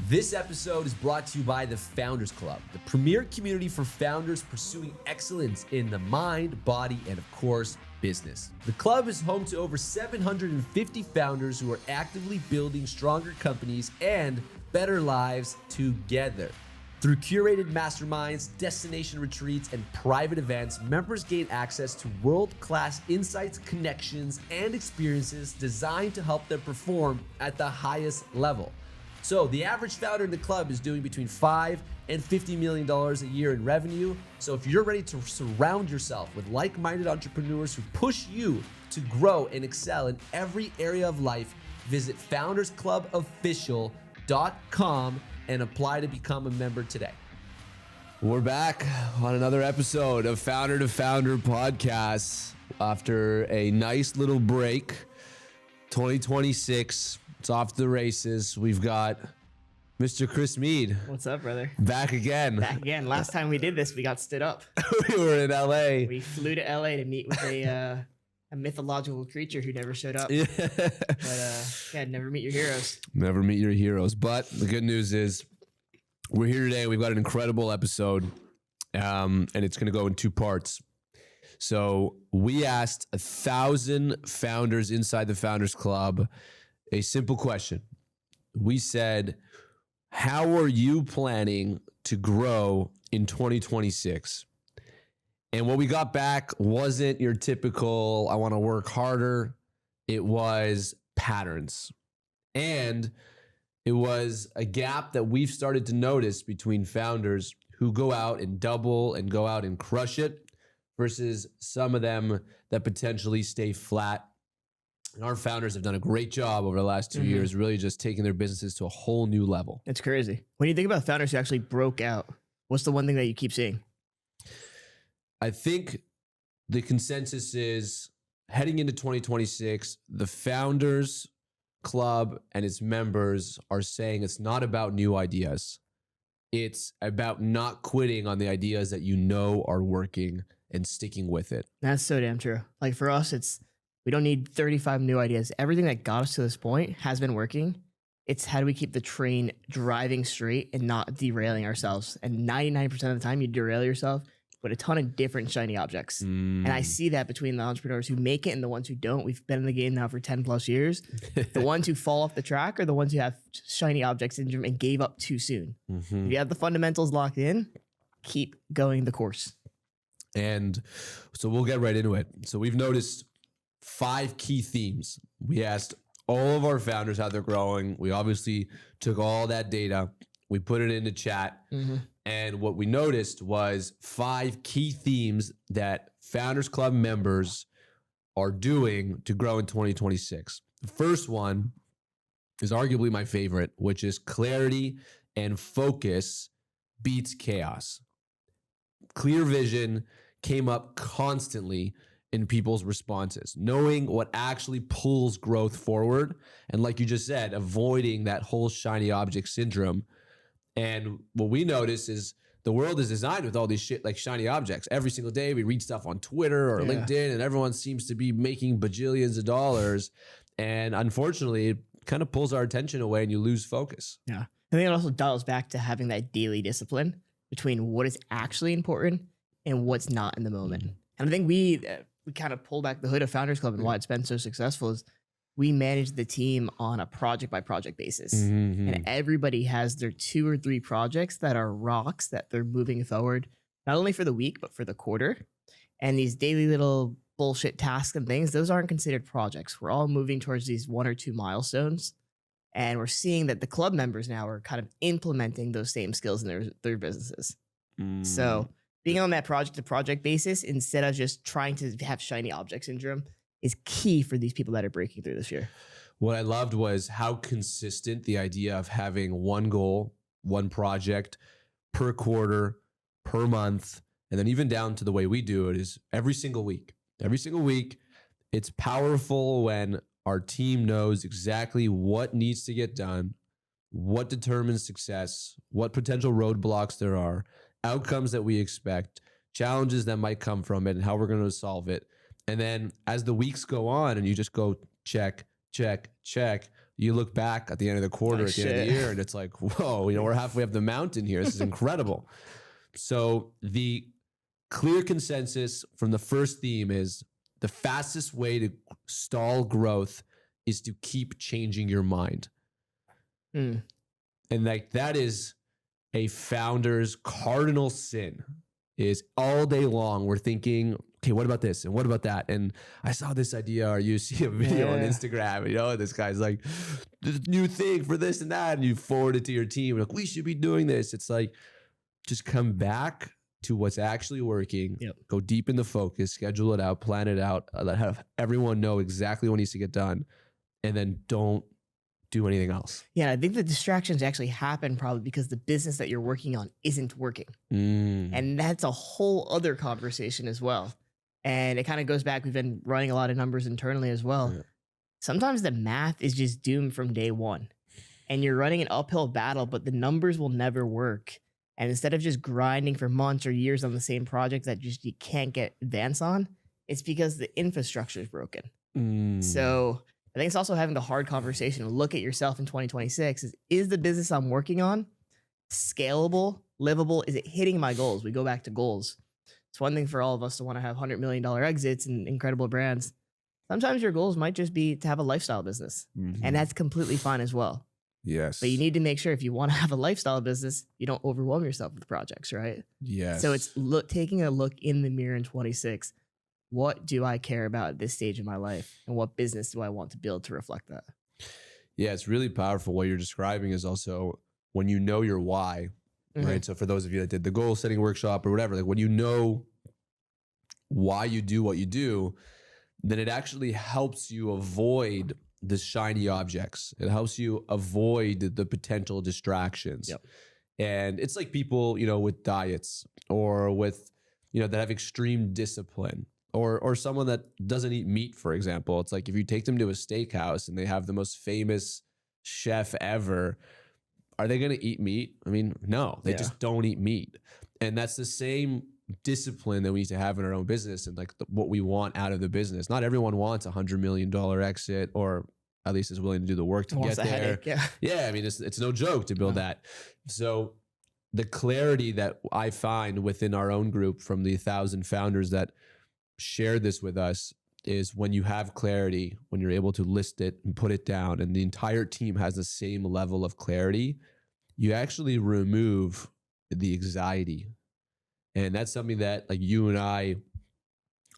This episode is brought to you by the Founders Club, the premier community for founders pursuing excellence in the mind, body, and of course, business. The club is home to over 750 founders who are actively building stronger companies and better lives together. Through curated masterminds, destination retreats, and private events, members gain access to world-class insights, connections, and experiences designed to help them perform at the highest level. So the average founder in the club is doing between $5 and $50 million a year in revenue. So if you're ready to surround yourself with like-minded entrepreneurs who push you to grow and excel in every area of life, visit foundersclubofficial.com and apply to become a member today. We're back on another episode of Founder to Founder podcast after a nice little break. 2026, it's off to the races. We've got Mr. Chris Meade. What's up, brother? Back again. Back again. Last time we did this, we got stood up. We were in LA. We flew to LA to meet with a mythological creature who never showed up. Yeah. But never meet your heroes. Never meet your heroes. But the good news is we're here today. We've got an incredible episode, and it's going to go in two parts. So we asked 1,000 founders inside the Founders Club a simple question. We said, how are you planning to grow in 2026? And what we got back wasn't your typical, I want to work harder. It was patterns. And it was a gap that we've started to notice between founders who go out and double and go out and crush it versus some of them that potentially stay flat. And our founders have done a great job over the last 2 years, really just taking their businesses to a whole new level. It's crazy. When you think about founders who actually broke out, what's the one thing that you keep seeing? I think the consensus is heading into 2026, the Founders Club and its members are saying it's not about new ideas. It's about not quitting on the ideas that you know are working and sticking with it. That's so damn true. Like for us, we don't need 35 new ideas. Everything that got us to this point has been working. It's how do we keep the train driving straight and not derailing ourselves? And 99% of the time you derail yourself with a ton of different shiny objects. And I see that between the entrepreneurs who make it and the ones who don't. We've been in the game now for 10 plus years. The ones who fall off the track are the ones who have shiny object syndrome and gave up too soon. If you have the fundamentals locked in, keep going the course. And so we'll get right into it. So we've noticed 5 key themes. We asked all of our founders how they're growing. We obviously took all that data. We put it into chat. And what we noticed was 5 key themes that Founders Club members are doing to grow in 2026. The first one is arguably my favorite, which is clarity and focus beats chaos. Clear vision came up constantly in people's responses, knowing what actually pulls growth forward. And like you just said, avoiding that whole shiny object syndrome. And what we notice is the world is designed with all these shit like shiny objects. Every single day we read stuff on Twitter or LinkedIn and everyone seems to be making bajillions of dollars. And unfortunately, it kind of pulls our attention away and you lose focus. Yeah. I think it also dials back to having that daily discipline between what is actually important and what's not in the moment. And I think we kind of pull back the hood of Founders Club and why it's been so successful is we manage the team on a project by project basis. And everybody has their 2 or 3 projects that are rocks that they're moving forward, not only for the week, but for the quarter. And these daily little bullshit tasks and things, those aren't considered projects. We're all moving towards these 1 or 2 milestones. And we're seeing that the club members now are kind of implementing those same skills in their businesses. So being on that project to project basis, instead of just trying to have shiny object syndrome, is key for these people that are breaking through this year. What I loved was how consistent the idea of having one goal, one project per quarter, per month, and then even down to the way we do it is every single week. Every single week, it's powerful when our team knows exactly what needs to get done, what determines success, what potential roadblocks there are, outcomes that we expect, challenges that might come from it, and how we're going to solve it. And then as the weeks go on and you just go check, check, check, you look back at the end of the quarter, Oh, at the end of the shit. year, and it's like, whoa, we're halfway up the mountain here. This is incredible. So the clear consensus from the first theme is the fastest way to stall growth is to keep changing your mind. Mm. And like that is a founder's cardinal sin, is all day long we're thinking, okay, what about this? And what about that? And I saw this idea, or you see a video on Instagram, this guy's like, this new thing for this and that. And you forward it to your team. Like, we should be doing this. It's like, just come back to what's actually working, go deep in the focus, schedule it out, plan it out, have everyone know exactly what needs to get done, and then don't do anything else. Yeah, I think the distractions actually happen probably because the business that you're working on isn't working. And that's a whole other conversation as well. And it kind of goes back, we've been running a lot of numbers internally as well. Yeah. Sometimes the math is just doomed from day one. And you're running an uphill battle, but the numbers will never work. And instead of just grinding for months or years on the same project that just you can't get advance on, it's because the infrastructure is broken. So I think it's also having the hard conversation to look at yourself in 2026 is the business I'm working on scalable, livable? Is it hitting my goals? We go back to goals. It's one thing for all of us to want to have $100 million exits and incredible brands. Sometimes your goals might just be to have a lifestyle business, and that's completely fine as well. Yes. But you need to make sure if you want to have a lifestyle business, you don't overwhelm yourself with projects, right? Yes. So it's taking a look in the mirror in 26. What do I care about at this stage of my life? And what business do I want to build to reflect that? Yeah, it's really powerful. What you're describing is also when you know your why, right? So for those of you that did the goal setting workshop or whatever, like when you know why you do what you do, then it actually helps you avoid the shiny objects. It helps you avoid the potential distractions. And it's like people, with diets or with, that have extreme discipline. Or someone that doesn't eat meat, for example. It's like if you take them to a steakhouse and they have the most famous chef ever, are they going to eat meat? I mean, no, they just don't eat meat. And that's the same discipline that we need to have in our own business and like what we want out of the business. Not everyone wants a $100 million exit, or at least is willing to do the work to get there. Headache, I mean, it's no joke to build that. So the clarity that I find within our own group from the 1,000 founders that shared this with us is when you have clarity, when you're able to list it and put it down, and the entire team has the same level of clarity, you actually remove the anxiety. And that's something that like you and I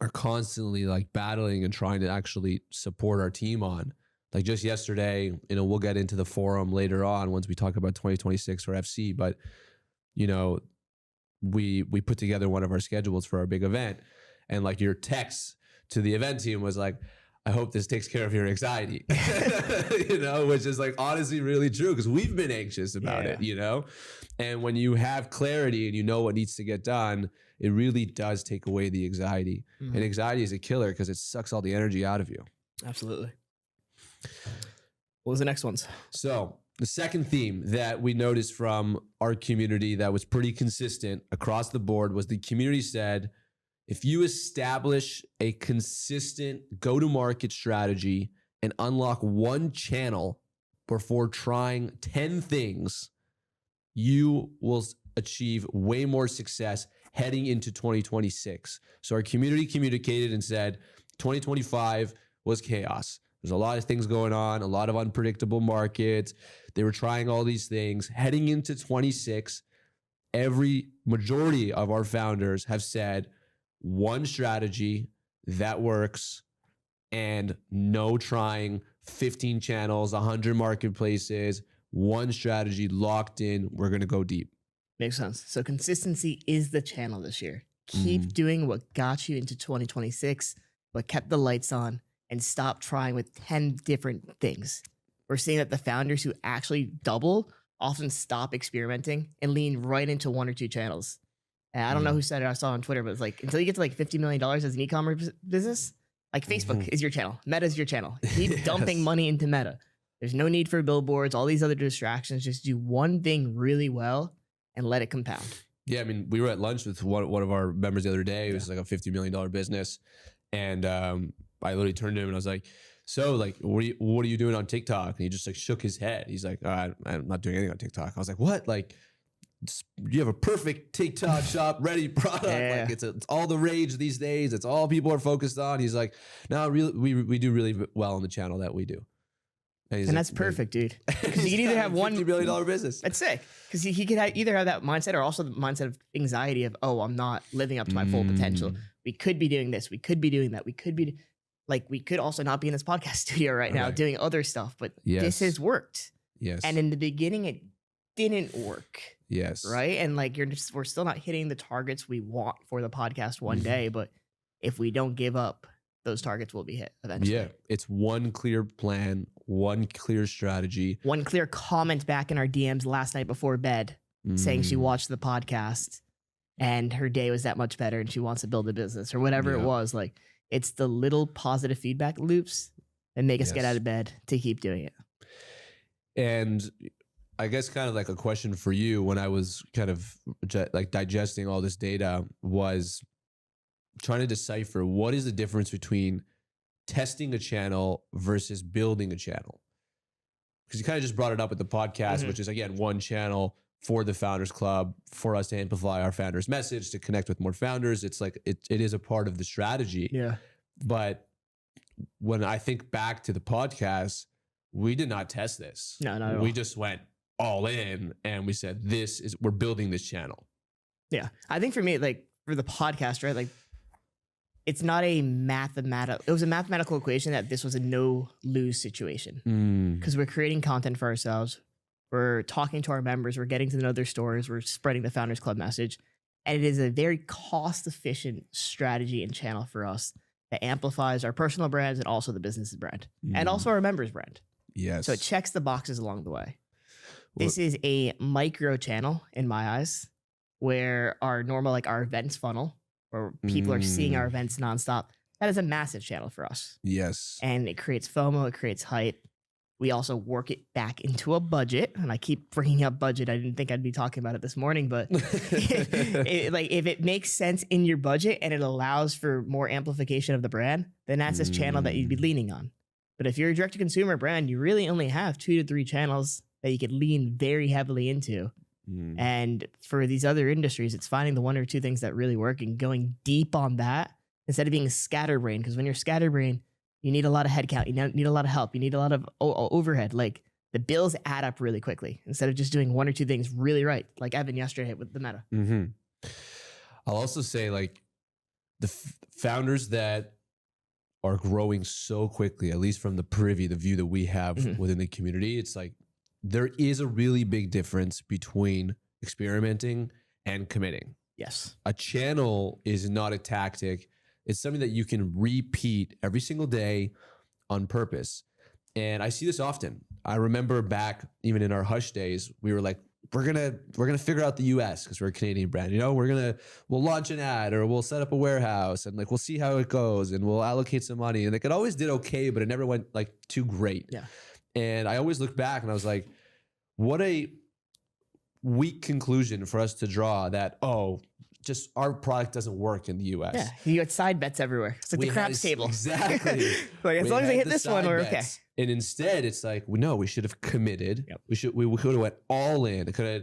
are constantly like battling and trying to actually support our team on. Like just yesterday, we'll get into the forum later on once we talk about 2026 for FC, but we put together one of our schedules for our big event. And like your text to the event team was like, I hope this takes care of your anxiety, which is like honestly really true because we've been anxious about it, And when you have clarity and you know what needs to get done, it really does take away the anxiety. And anxiety is a killer because it sucks all the energy out of you. Absolutely. What was the next ones? So the second theme that we noticed from our community that was pretty consistent across the board was the community said, if you establish a consistent go-to-market strategy and unlock one channel before trying 10 things, you will achieve way more success heading into 2026. So our community communicated and said 2025 was chaos. There's a lot of things going on, a lot of unpredictable markets. They were trying all these things. Heading into 26, every majority of our founders have said, one strategy that works and no trying 15 channels, 100 marketplaces, one strategy locked in. We're going to go deep. Makes sense. So consistency is the channel this year. Keep doing what got you into 2026, what kept the lights on, and stop trying with 10 different things. We're seeing that the founders who actually double often stop experimenting and lean right into one or two channels. And I don't know who said it. I saw on Twitter, but it's like until you get to like $50 million as an e-commerce business, like Facebook is your channel, Meta is your channel. Keep dumping money into Meta. There's no need for billboards, all these other distractions. Just do one thing really well and let it compound. Yeah, I mean, we were at lunch with one of our members the other day. It was like a $50 million business. And I literally turned to him and I was like, so like, what are you doing on TikTok? And he just like shook his head. He's like, I'm not doing anything on TikTok. I was like, what? Like, you have a perfect TikTok shop ready product. Yeah. Like it's all the rage these days. It's all people are focused on. He's like, no, really, we do really well on the channel that we do. And that's perfect, dude. Because you can either have one $50 billion business. That's sick. Because he could either have that mindset or also the mindset of anxiety of, oh, I'm not living up to my full potential. We could be doing this. We could be doing that. We could also not be in this podcast studio right now doing other stuff. But this has worked. Yes. And in the beginning, it didn't work. Yes. Right. And like we're still not hitting the targets we want for the podcast one day. But if we don't give up, those targets will be hit eventually. Yeah. It's one clear plan, one clear strategy. One clear comment back in our DMs last night before bed saying she watched the podcast and her day was that much better and she wants to build a business or whatever it was. Like, it's the little positive feedback loops that make us get out of bed to keep doing it. And I guess kind of like a question for you when I was kind of like digesting all this data was trying to decipher what is the difference between testing a channel versus building a channel. Because you kind of just brought it up with the podcast, which is again, one channel for the Founders Club, for us to amplify our founders' message, to connect with more founders. It's like, it is a part of the strategy. Yeah. But when I think back to the podcast, we did not test this. No, not at all. We just went all in and we said, we're building this channel. Yeah. I think for me, like for the podcast, right? Like it's not it was a mathematical equation that this was a no lose situation because we're creating content for ourselves. We're talking to our members. We're getting to know their stories. We're spreading the Founders Club message. And it is a very cost efficient strategy and channel for us that amplifies our personal brands and also the business's brand and also our members' brand. Yes. So it checks the boxes along the way. This is a micro channel in my eyes where our normal, like our events funnel, where people are seeing our events nonstop. That is a massive channel for us. Yes. And it creates FOMO. It creates hype. We also work it back into a budget. And I keep bringing up budget. I didn't think I'd be talking about it this morning, but like if it makes sense in your budget and it allows for more amplification of the brand, then that's this channel that you'd be leaning on. But if you're a direct-to-consumer brand, you really only have 2 to 3 channels that you could lean very heavily into. And for these other industries, it's finding the 1 or 2 things that really work and going deep on that instead of being scatterbrained. Because when you're scatterbrained, you need a lot of headcount. You need a lot of help. You need a lot of overhead. Like the bills add up really quickly instead of just doing 1 or 2 things really right. Like Evan yesterday with the meta. I'll also say like the founders that are growing so quickly, at least from the the view that we have within the community, it's like there is a really big difference between experimenting and committing. Yes. A channel is not a tactic. It's something that you can repeat every single day on purpose. And I see this often. I remember back even in our Hush days, we were like, we're gonna figure out the US because we're a Canadian brand. You know, we'll launch an ad or we'll set up a warehouse and like we'll see how it goes and we'll allocate some money. And like it always did okay, but it never went like too great. Yeah. And I always look back and I was like, what a weak conclusion for us to draw that, just our product doesn't work in the US. Yeah, you got side bets everywhere. It's like the craps table. Exactly. Like as long as I hit this one, we're okay. And instead, it's like, we should have committed. Yep. We could have went all in. Could have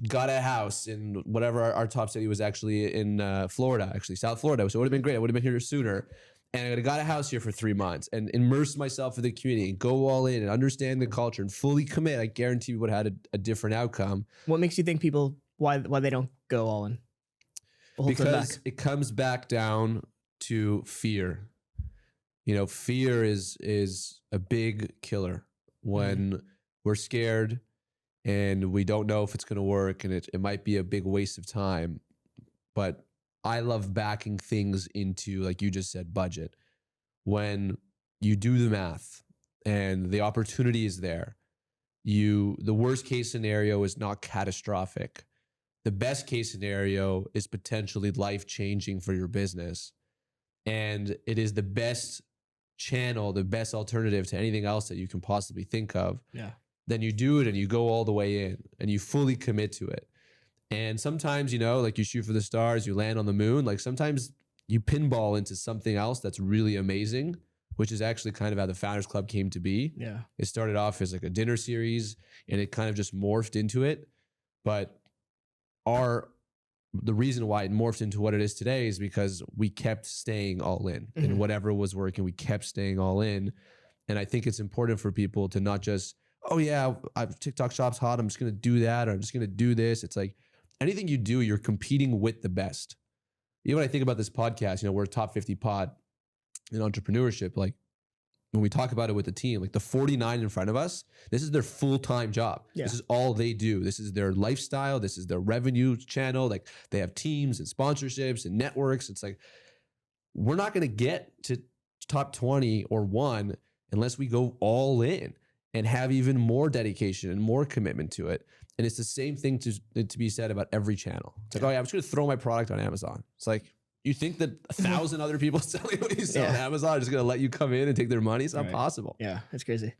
got a house in whatever our top city was actually in Florida, actually South Florida. So it would have been great. I would have been here sooner. And I would have got a house here for 3 months and immersed myself in the community and go all in and understand the culture and fully commit. I guarantee we would have had a different outcome. What makes you think people, why they don't go all in? Because it comes back down to fear. You know, fear is a big killer when we're scared and we don't know if it's going to work and it might be a big waste of time. But I love backing things into, like you just said, budget. When you do the math and the opportunity is there, the worst case scenario is not catastrophic. The best case scenario is potentially life-changing for your business. And it is the best channel, the best alternative to anything else that you can possibly think of. Yeah. Then you do it and you go all the way in and you fully commit to it. And sometimes, like you shoot for the stars, you land on the moon. Like sometimes you pinball into something else that's really amazing, which is actually kind of how the Founders Club came to be. Yeah. It started off as like a dinner series and it kind of just morphed into it. But the reason why it morphed into what it is today is because we kept staying all in and whatever was working, we kept staying all in. And I think it's important for people to not just, oh yeah, TikTok shop's hot, I'm just going to do that, or I'm just going to do this. It's like anything you do, you're competing with the best. Even when I think about this podcast, we're a top 50 pod in entrepreneurship. Like when we talk about it with the team, like the 49 in front of us, this is their full-time job. Yeah. This is all they do. This is their lifestyle. This is their revenue channel. Like they have teams and sponsorships and networks. It's like, we're not going to get to top 20 or 1 unless we go all in and have even more dedication and more commitment to it. And it's the same thing to be said about every channel. It's like, oh yeah, I'm just going to throw my product on Amazon. It's like, you think that 1,000 other people selling what you sell on Amazon are just going to let you come in and take their money? It's not possible. Yeah, it's crazy.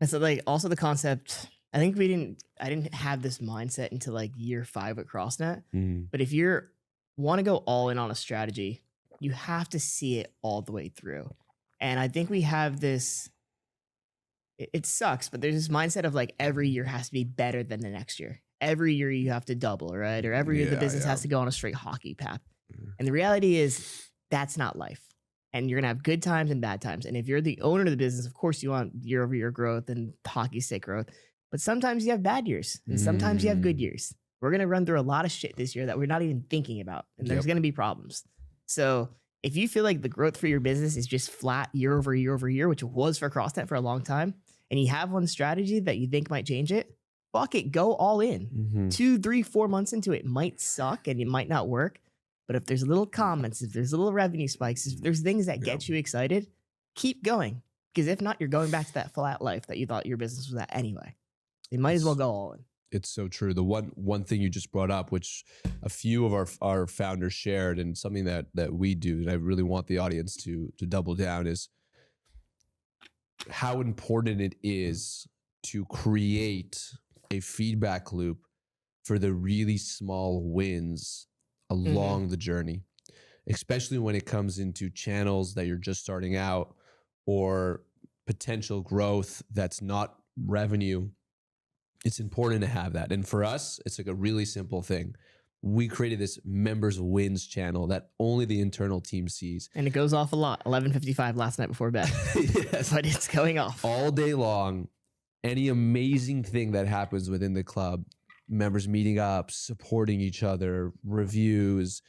And so like also the concept, I think I didn't have this mindset until like year 5 at CrossNet. But if you want to go all in on a strategy, you have to see it all the way through. And I think we have this, it sucks, but there's this mindset of like every year has to be better than the next year. Every year you have to double, right? Or every year the business has to go on a straight hockey path. And the reality is that's not life. And you're going to have good times and bad times. And if you're the owner of the business, of course you want year over year growth and hockey stick growth. But sometimes you have bad years and sometimes you have good years. We're going to run through a lot of shit this year that we're not even thinking about. And there's going to be problems. So if you feel like the growth for your business is just flat year over year over year, which it was for CrossNet for a long time, and you have one strategy that you think might change it, fuck it, go all in. 2, 3, 4 months into it might suck and it might not work. But if there's little comments, if there's little revenue spikes, if there's things that get you excited, keep going. Because if not, you're going back to that flat life that you thought your business was at anyway. You might as well go all in. It's so true. The one thing you just brought up, which a few of our founders shared, and something that we do, and I really want the audience to double down, is how important it is to create a feedback loop for the really small wins along the journey, especially when it comes into channels that you're just starting out or potential growth that's not revenue. It's important to have that. And for us, it's like a really simple thing. We created this members wins channel that only the internal team sees. And it goes off a lot. 11:55 last night before bed. Yes. But it's going off. All day long. Any amazing thing that happens within the club, members meeting up, supporting each other, reviews,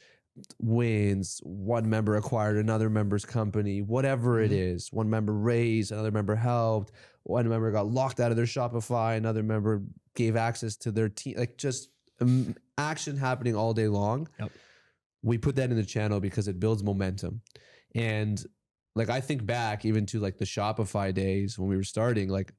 wins, one member acquired another member's company, whatever it is. One member raised, another member helped, one member got locked out of their Shopify, another member gave access to their team, like just action happening all day long. Yep. We put that in the channel because it builds momentum. And like, I think back even to like the Shopify days when we were starting, like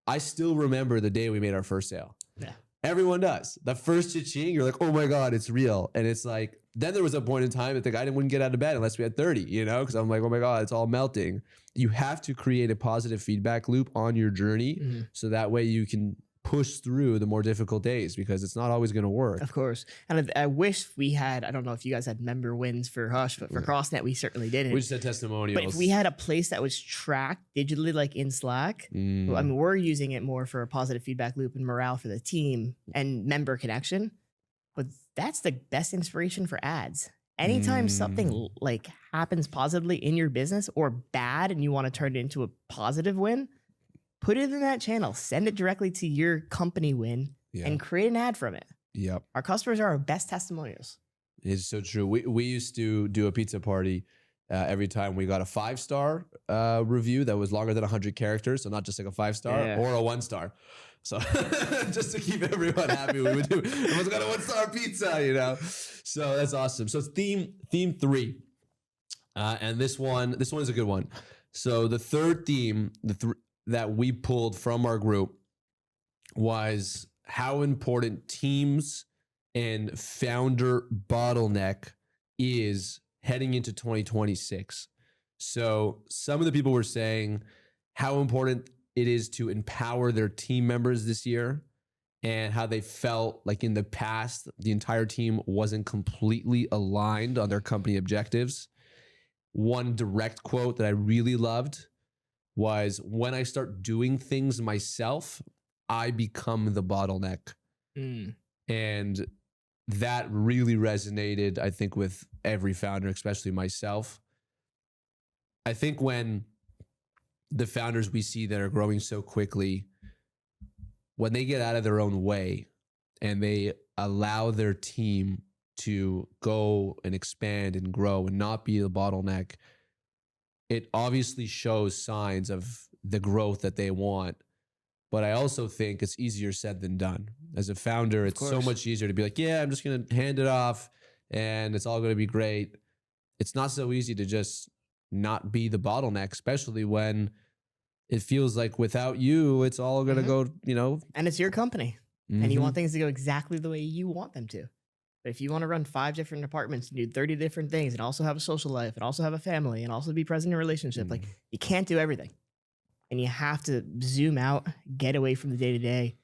I still remember the day we made our first sale. Yeah. Everyone does. The first cha-ching, you're like, oh my God, it's real. And it's like, then there was a point in time that the guy wouldn't get out of bed unless we had 30, because I'm like, oh my God, it's all melting. You have to create a positive feedback loop on your journey so that way you can push through the more difficult days, because it's not always going to work. Of course. And I wish we had, I don't know if you guys had member wins for Hush, but for CrossNet, we certainly didn't. We just had testimonials. But if we had a place that was tracked digitally, like in Slack, well, I mean, we're using it more for a positive feedback loop and morale for the team and member connection. But that's the best inspiration for ads. Anytime something like happens positively in your business or bad and you want to turn it into a positive win, put it in that channel, send it directly to your company win and create an ad from it. Yep. Our customers are our best testimonials. It's so true. We used to do a pizza party every time we got a 5-star review that was longer than 100 characters. So not just like a 5-star or a 1-star. So just to keep everyone happy, we would do, everyone's got a 1-star pizza, So that's awesome. So theme 3. And this one is a good one. So the third theme, that we pulled from our group was how important teams and founder bottleneck is heading into 2026. So some of the people were saying how important it is to empower their team members this year and how they felt like in the past, the entire team wasn't completely aligned on their company objectives. one direct quote that I really loved was, when I start doing things myself, I become the bottleneck. And that really resonated, I think, with every founder, especially myself. I think when the founders we see that are growing so quickly, when they get out of their own way and they allow their team to go and expand and grow and not be the bottleneck, it obviously shows signs of the growth that they want. But I also think it's easier said than done. As a founder, it's so much easier to be like, yeah, I'm just going to hand it off and it's all going to be great. It's not so easy to just not be the bottleneck, especially when it feels like without you, it's all going to go, you know. And it's your company. And you want things to go exactly the way you want them to. But if you want to run 5 different departments and do 30 different things and also have a social life and also have a family and also be present in a relationship, like, you can't do everything. And you have to zoom out, get away from the day-to-day.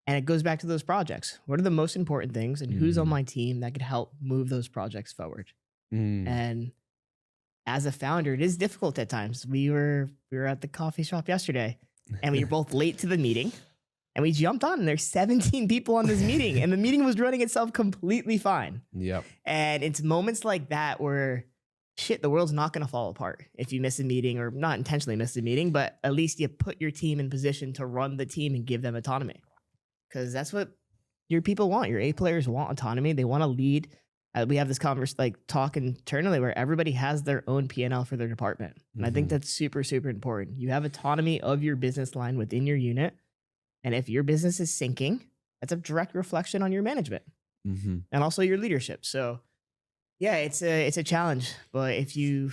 And it goes back to those projects. What are the most important things and who's on my team that could help move those projects forward? And as a founder, it is difficult at times. We were at the coffee shop yesterday and we were both late to the meeting. And we jumped on and there's 17 people on this meeting and the meeting was running itself completely fine. Yep. And it's moments like that where shit, the world's not going to fall apart if you miss a meeting, or not intentionally miss a meeting, but at least you put your team in position to run the team and give them autonomy. Because that's what your people want. Your A players want autonomy. They want to lead. We have this talk internally where everybody has their own P&L for their department. And I think that's super, super important. You have autonomy of your business line within your unit. And if your business is sinking, that's a direct reflection on your management and also your leadership. So yeah, it's a challenge, but if you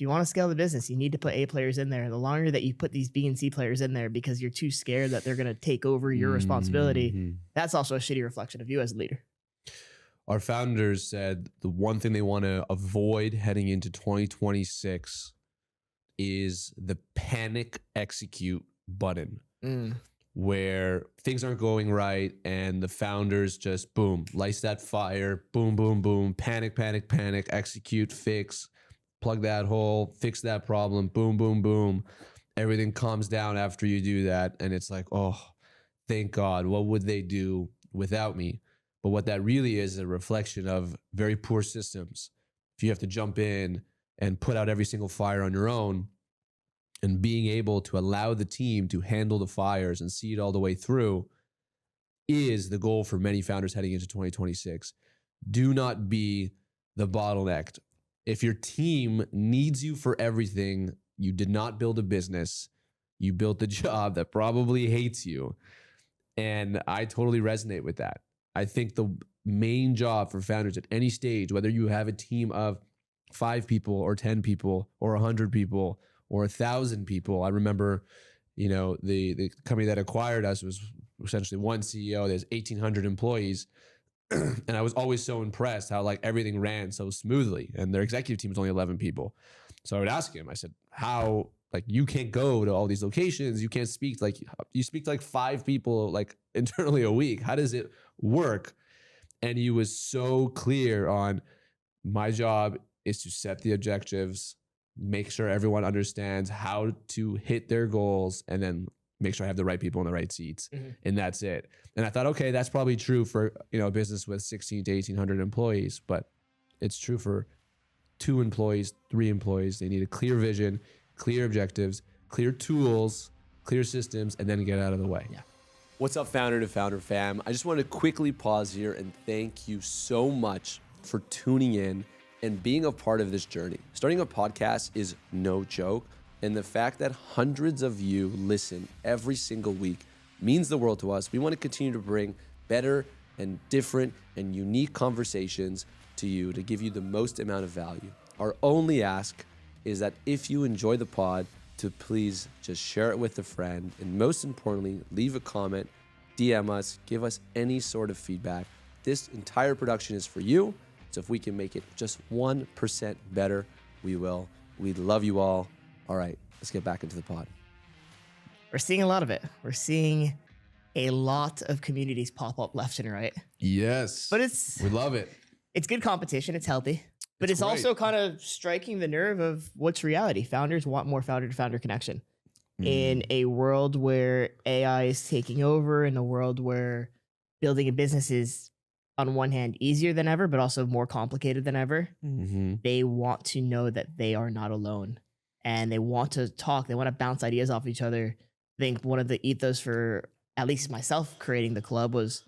want to scale the business, you need to put A players in there. And the longer that you put these B and C players in there because you're too scared that they're going to take over your responsibility, that's also a shitty reflection of you as a leader. Our founders said the one thing they want to avoid heading into 2026 is the panic execute button. Where things aren't going right and the founders just boom, lights that fire, boom, boom, boom, panic, panic, panic, execute, fix, plug that hole, fix that problem, boom, boom, boom. Everything calms down after you do that. And it's like, oh, thank God, what would they do without me? But what that really is a reflection of very poor systems. If you have to jump in and put out every single fire on your own, and being able to allow the team to handle the fires and see it all the way through is the goal for many founders heading into 2026. Do not be the bottleneck. If your team needs you for everything, you did not build a business. You built a job that probably hates you. And I totally resonate with that. I think the main job for founders at any stage, whether you have a team of 5 people or 10 people or 100 people, or 1,000 people. I remember, you know, the company that acquired us was essentially one CEO. There's 1,800 employees. And I was always so impressed how like everything ran so smoothly. And their executive team was only 11 people. So I would ask him, I said, how, like, you can't go to all these locations. You can't speak, like, you speak to like 5 people like internally a week. How does it work? And he was so clear on, my job is to set the objectives, make sure everyone understands how to hit their goals, and then make sure I have the right people in the right seats. And that's it. And I thought, okay, that's probably true for, you know, a business with 16 to 1,800 employees, but it's true for 2 employees, 3 employees. They need a clear vision, clear objectives, clear tools, clear systems, and then get out of the way. Yeah. What's up, founder to founder fam? I just want to quickly pause here and thank you so much for tuning in and being a part of this journey. Starting a podcast is no joke, and the fact that hundreds of you listen every single week means the world to us. We want to continue to bring better and different and unique conversations to you to give you the most amount of value. Our only ask is that if you enjoy the pod, to please just share it with a friend, and most importantly, leave a comment, DM us, give us any sort of feedback. This entire production is for you. So if we can make it just 1% better, we will. We love you all. All right, let's get back into the pod. We're seeing a lot of it. We're seeing a lot of communities pop up left and right. Yes. But we love it. It's good competition. It's healthy. But it's also kind of striking the nerve of what's reality. Founders want more founder-to-founder connection. In a world where AI is taking over, in a world where building a business is, on one hand, easier than ever, but also more complicated than ever, they want to know that they are not alone. And they want to talk. They want to bounce ideas off each other. I think one of the ethos for at least myself creating the club was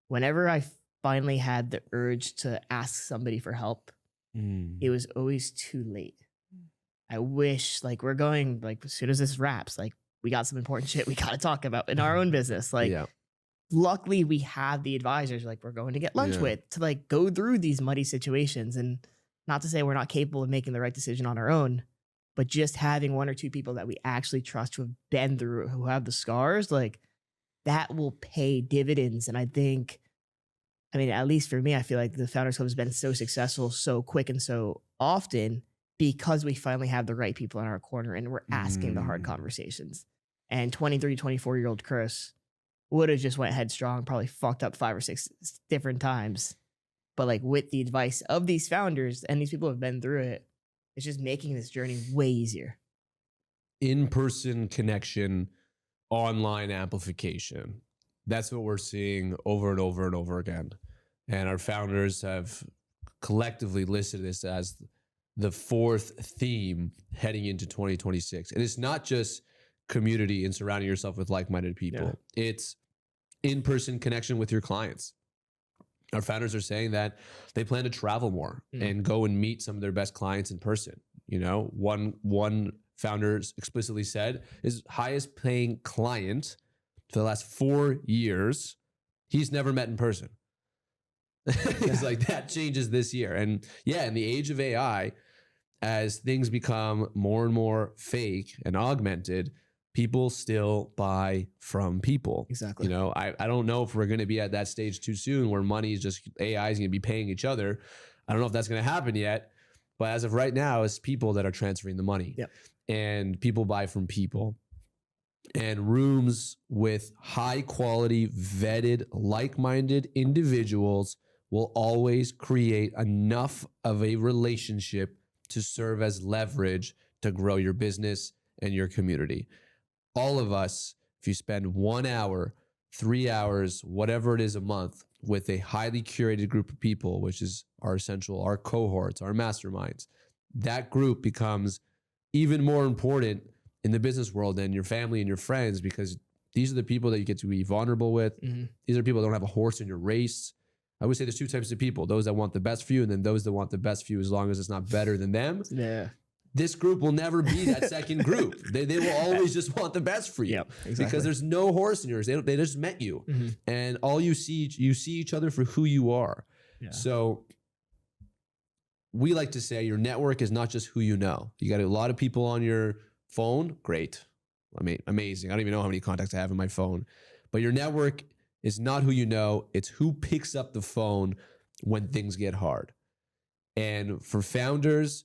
whenever I finally had the urge to ask somebody for help, it was always too late. I wish, like, we're going, like, as soon as this wraps, like, we got some important shit we got to talk about in our own business. Like, luckily we have the advisors, like, we're going to get lunch with to, like, go through these muddy situations. And not to say we're not capable of making the right decision on our own, but just having one or two people that we actually trust who have been through it, who have the scars, like, that will pay dividends. And I think, I mean, at least for me, I feel like the Founders Club has been so successful, so quick, and so often because we finally have the right people in our corner and we're asking the hard conversations. And 23, 24-year-old Chris would have just went headstrong, probably fucked up 5 or 6 different times. But like with the advice of these founders and these people who have been through it, it's just making this journey way easier. In-person connection, online amplification. That's what we're seeing over and over and over again. And our founders have collectively listed this as the 4th theme heading into 2026. And it's not just community and surrounding yourself with like-minded people. It's in-person connection with your clients. Our founders are saying that they plan to travel more and go and meet some of their best clients in person. You know, one founder explicitly said his highest paying client for the last 4 years, he's never met in person. It's like that changes this year. And yeah, in the age of AI, as things become more and more fake and augmented, people still buy from people. Exactly. You know, I don't know if we're going to be at that stage too soon where money is just, AI is going to be paying each other. I don't know if that's going to happen yet, but as of right now, it's people that are transferring the money. And people buy from people. And rooms with high quality, vetted, like-minded individuals will always create enough of a relationship to serve as leverage to grow your business and your community. All of us, if you spend 1 hour, 3 hours, whatever it is a month with a highly curated group of people, which is our essential, our cohorts, our masterminds, that group becomes even more important in the business world than your family and your friends, because these are the people that you get to be vulnerable with. These are people that don't have a horse in your race. I would say there's 2 types of people: those that want the best for you, and then those that want the best for you as long as it's not better than them. This group will never be that second group. They will always just want the best for you, because there's no horse in yours. They just met you, and all you see each other for who you are. So we like to say your network is not just who you know. You got a lot of people on your phone, great. I mean, amazing. I don't even know how many contacts I have in my phone. But your network is not who you know. It's who picks up the phone when things get hard. And for founders,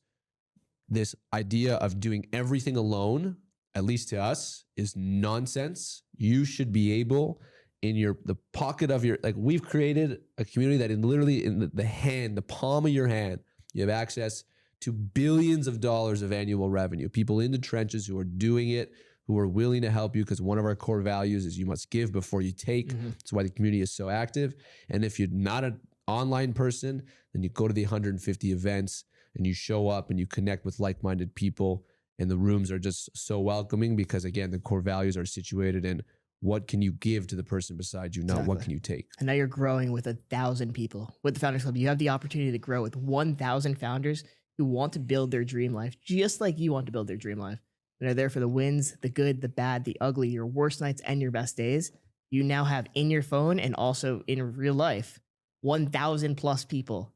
this idea of doing everything alone, at least to us, is nonsense. You should be able, in the pocket of your, like, we've created a community that literally in the palm of your hand, you have access to billions of dollars of annual revenue. People in the trenches who are doing it, who are willing to help you, because one of our core values is you must give before you take. That's why the community is so active. And if you're not an online person, then you go to the 150 events and you show up and you connect with like-minded people, and the rooms are just so welcoming because, again, the core values are situated in what can you give to the person beside you, not what can you take. And now you're growing with 1,000 people. With the Founders Club, you have the opportunity to grow with 1,000 founders who want to build their dream life just like you want to build their dream life. They're there for the wins, the good, the bad, the ugly, your worst nights and your best days. You now have in your phone and also in real life 1,000 plus people.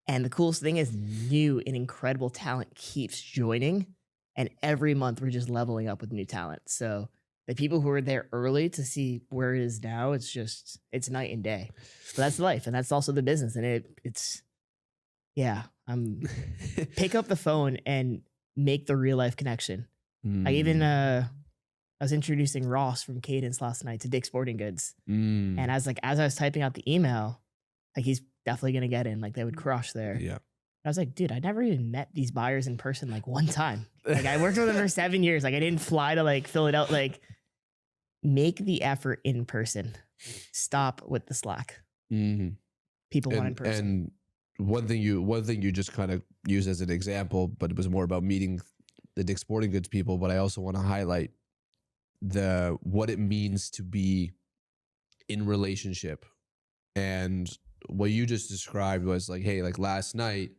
And the coolest thing is new and incredible talent keeps joining. And every month we're just leveling up with new talent. So the people who are there early to see where it is now, it's night and day. But that's life. And that's also the business. And it's pick up the phone and make the real life connection. I even I was introducing Ross from Cadence last night to Dick's Sporting Goods, and as I was typing out the email, like, he's definitely gonna get in. Like, they would crush there. I was like, dude, I never even met these buyers in person like one time. Like I worked with them for 7 years. Like I didn't fly to like Philadelphia. Like make the effort in person. Stop with the slack. Mm-hmm. People want in person. And one thing you just kind of use as an example, but it was more about meeting the Dick's Sporting Goods people. But I also want to highlight what it means to be in relationship. And what you just described was like, hey, like last night,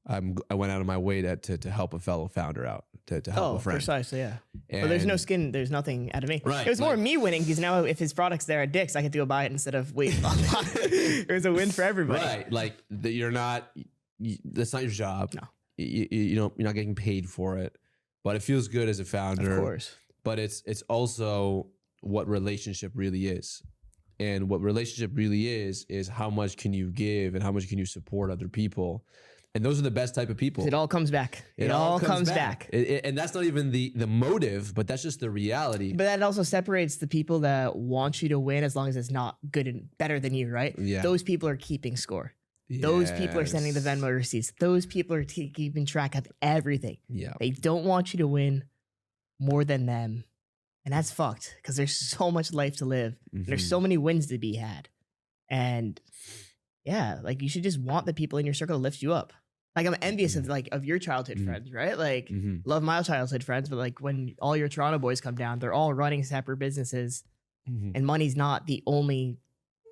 I went out of my way to help a fellow founder out, to help a friend. Precisely, yeah. And But there's no skin, there's nothing out of me. Right, It was more me winning because now if his product's there at Dick's, I get to go buy it instead of wait online. It was a win for everybody. Right, like that's not your job. No. You're not getting paid for it, but it feels good as a founder. Of course. But it's also what relationship really is. And what relationship really is how much can you give and how much can you support other people. And those are the best type of people. It all comes back. It all comes back. And that's not even the motive, but that's just the reality. But that also separates the people that want you to win as long as it's not good and better than you, right? Yeah. Those people are keeping score. Those people are sending the Venmo receipts. Those people are keeping track of everything. Yeah. They don't want you to win more than them. And that's fucked because there's so much life to live. Mm-hmm. There's so many wins to be had. And yeah, like you should just want the people in your circle to lift you up. Like I'm envious of your childhood friends, right? Like love my childhood friends, but like when all your Toronto boys come down, they're all running separate businesses and money's not the only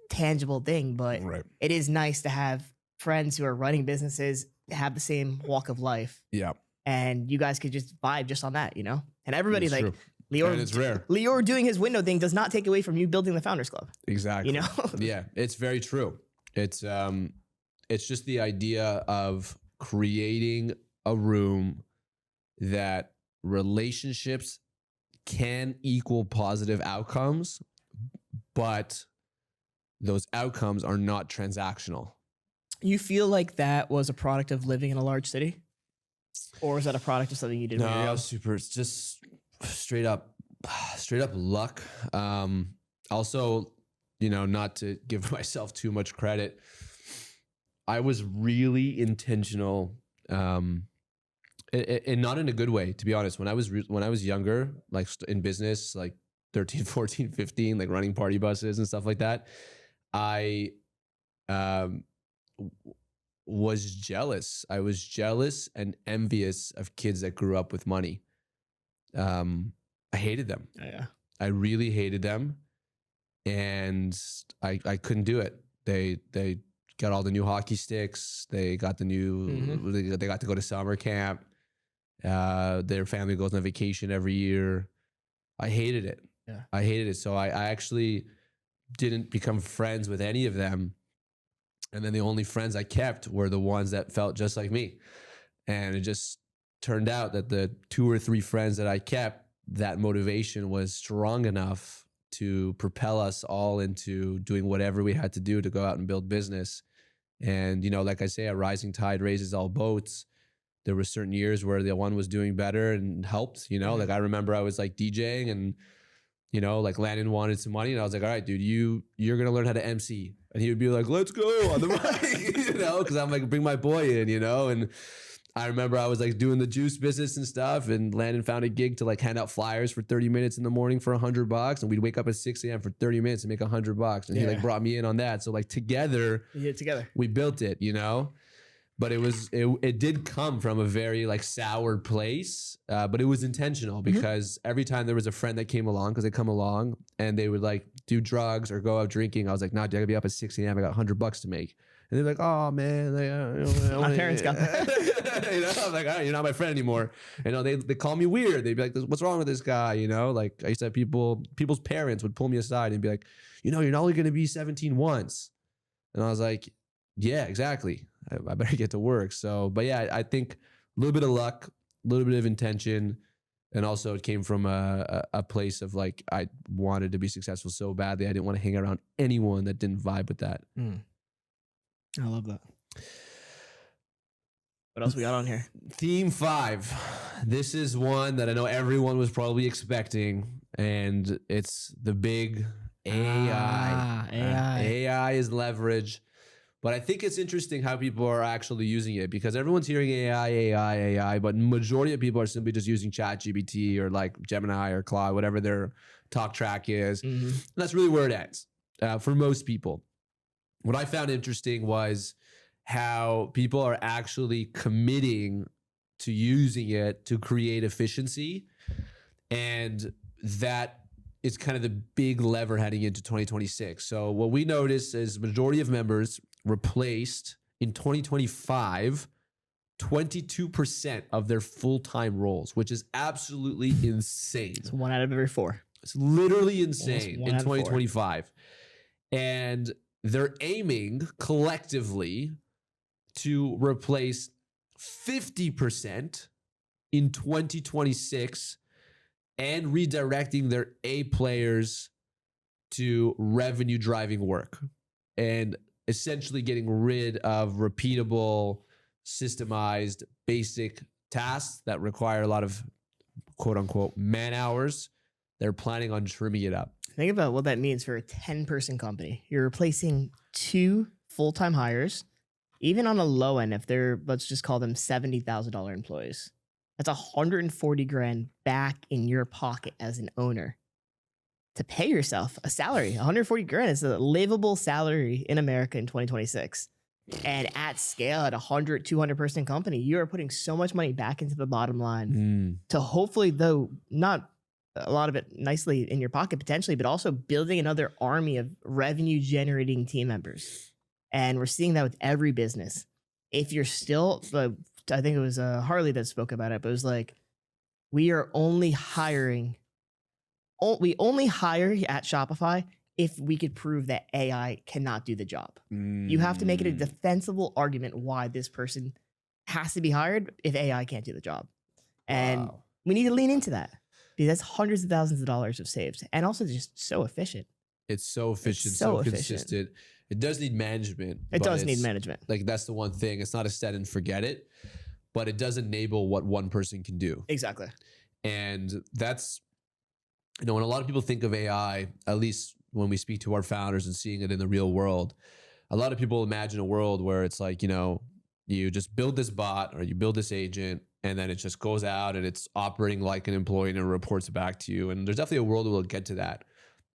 tangible thing, but it is nice to have friends who are running businesses, have the same walk of life. Yeah. And you guys could just vibe just on that, you know? And everybody It's like true. Lior, And it's rare. Lior doing his window thing does not take away from you building the Founders Club. Exactly. You know? Yeah, it's very true. It's just the idea of creating a room that relationships can equal positive outcomes, but those outcomes are not transactional. You feel like that was a product of living in a large city? Or was that a product of something you did when you were young? Super. It's just straight up luck. Also, not to give myself too much credit, I was really intentional, and not in a good way, to be honest. When I was younger, like in business, like 13, 14, 15, like running party buses and stuff like that, I was jealous. I was jealous and envious of kids that grew up with money. I hated them. Yeah. I really hated them, and I couldn't do it. They got all the new hockey sticks. They got the new. They got to go to summer camp. Their family goes on vacation every year. I hated it. Yeah. I hated it. So I actually didn't become friends with any of them. And then the only friends I kept were the ones that felt just like me. And it just turned out that the 2 or 3 friends that I kept, that motivation was strong enough to propel us all into doing whatever we had to do to go out and build business. And, like I say, a rising tide raises all boats. There were certain years where the one was doing better and helped, like I remember I was like DJing and, like Landon wanted some money and I was like, all right, dude, you're going to learn how to MC. And he would be like, let's go on the mic, cause I'm like, bring my boy in, and I remember I was like doing the juice business and stuff, and Landon found a gig to like hand out flyers for 30 minutes in the morning for $100, and we'd wake up at 6 a.m. for 30 minutes and make $100. And he like brought me in on that. So like together, we built it, but it did come from a very like sour place, but it was intentional because every time there was a friend that came along, because they come along and they would like do drugs or go out drinking, I was like, nah, dude, I gotta be up at 6 a.m. I got $100 to make. And they're like, oh man, my parents got that. I'm like, all right, you're not my friend anymore. They call me weird. They'd be like, what's wrong with this guy? Like I used to have people's parents would pull me aside and be like, you're not only gonna be 17 once. And I was like, yeah, exactly. I better get to work. So, but yeah, I think a little bit of luck, a little bit of intention, and also it came from a place of like, I wanted to be successful so badly. I didn't want to hang around anyone that didn't vibe with that. I love that. What else we got on here? Theme 5. This is one that I know everyone was probably expecting, and it's the big AI. AI. AI is leverage. But I think it's interesting how people are actually using it because everyone's hearing AI, but majority of people are simply just using ChatGPT or like Gemini or Claude, whatever their talk track is. And that's really where it ends for most people. What I found interesting was how people are actually committing to using it to create efficiency. And that is kind of the big lever heading into 2026. So what we noticed is majority of members replaced in 2025 22% of their full-time roles, which is absolutely insane. It's 1 out of every 4. It's literally insane Almost 1 in out of 4. 2025. And they're aiming collectively to replace 50% in 2026 and redirecting their A players to revenue driving work and essentially getting rid of repeatable, systemized, basic tasks that require a lot of quote unquote man hours. They're planning on trimming it up. Think about what that means for a 10-person company. You're replacing 2 full-time hires, even on a low end, if they're, let's just call them $70,000 employees. That's $140,000 back in your pocket as an owner to pay yourself a salary. $140,000 is a livable salary in America in 2026. And at scale, at a 100, 200 person company, you are putting so much money back into the bottom line to hopefully, though, not a lot of it nicely in your pocket potentially, but also building another army of revenue generating team members. And we're seeing that with every business. If you're still, I think it was Harley that spoke about it, but it was like, we are only hiring, we only hire at Shopify if we could prove that AI cannot do the job. You have to make it a defensible argument why this person has to be hired if AI can't do the job. And we need to lean into that because that's hundreds of thousands of dollars of saved and also just so efficient. It's so efficient, so consistent. It does need management. It does need management. Like that's the one thing. It's not a set and forget it, but it does enable what one person can do. Exactly. And that's, you know, when a lot of people think of AI, at least when we speak to our founders and seeing it in the real world, a lot of people imagine a world where it's like, you know, you just build this bot or you build this agent and then it just goes out and it's operating like an employee and it reports back to you. And there's definitely a world where we'll get to that.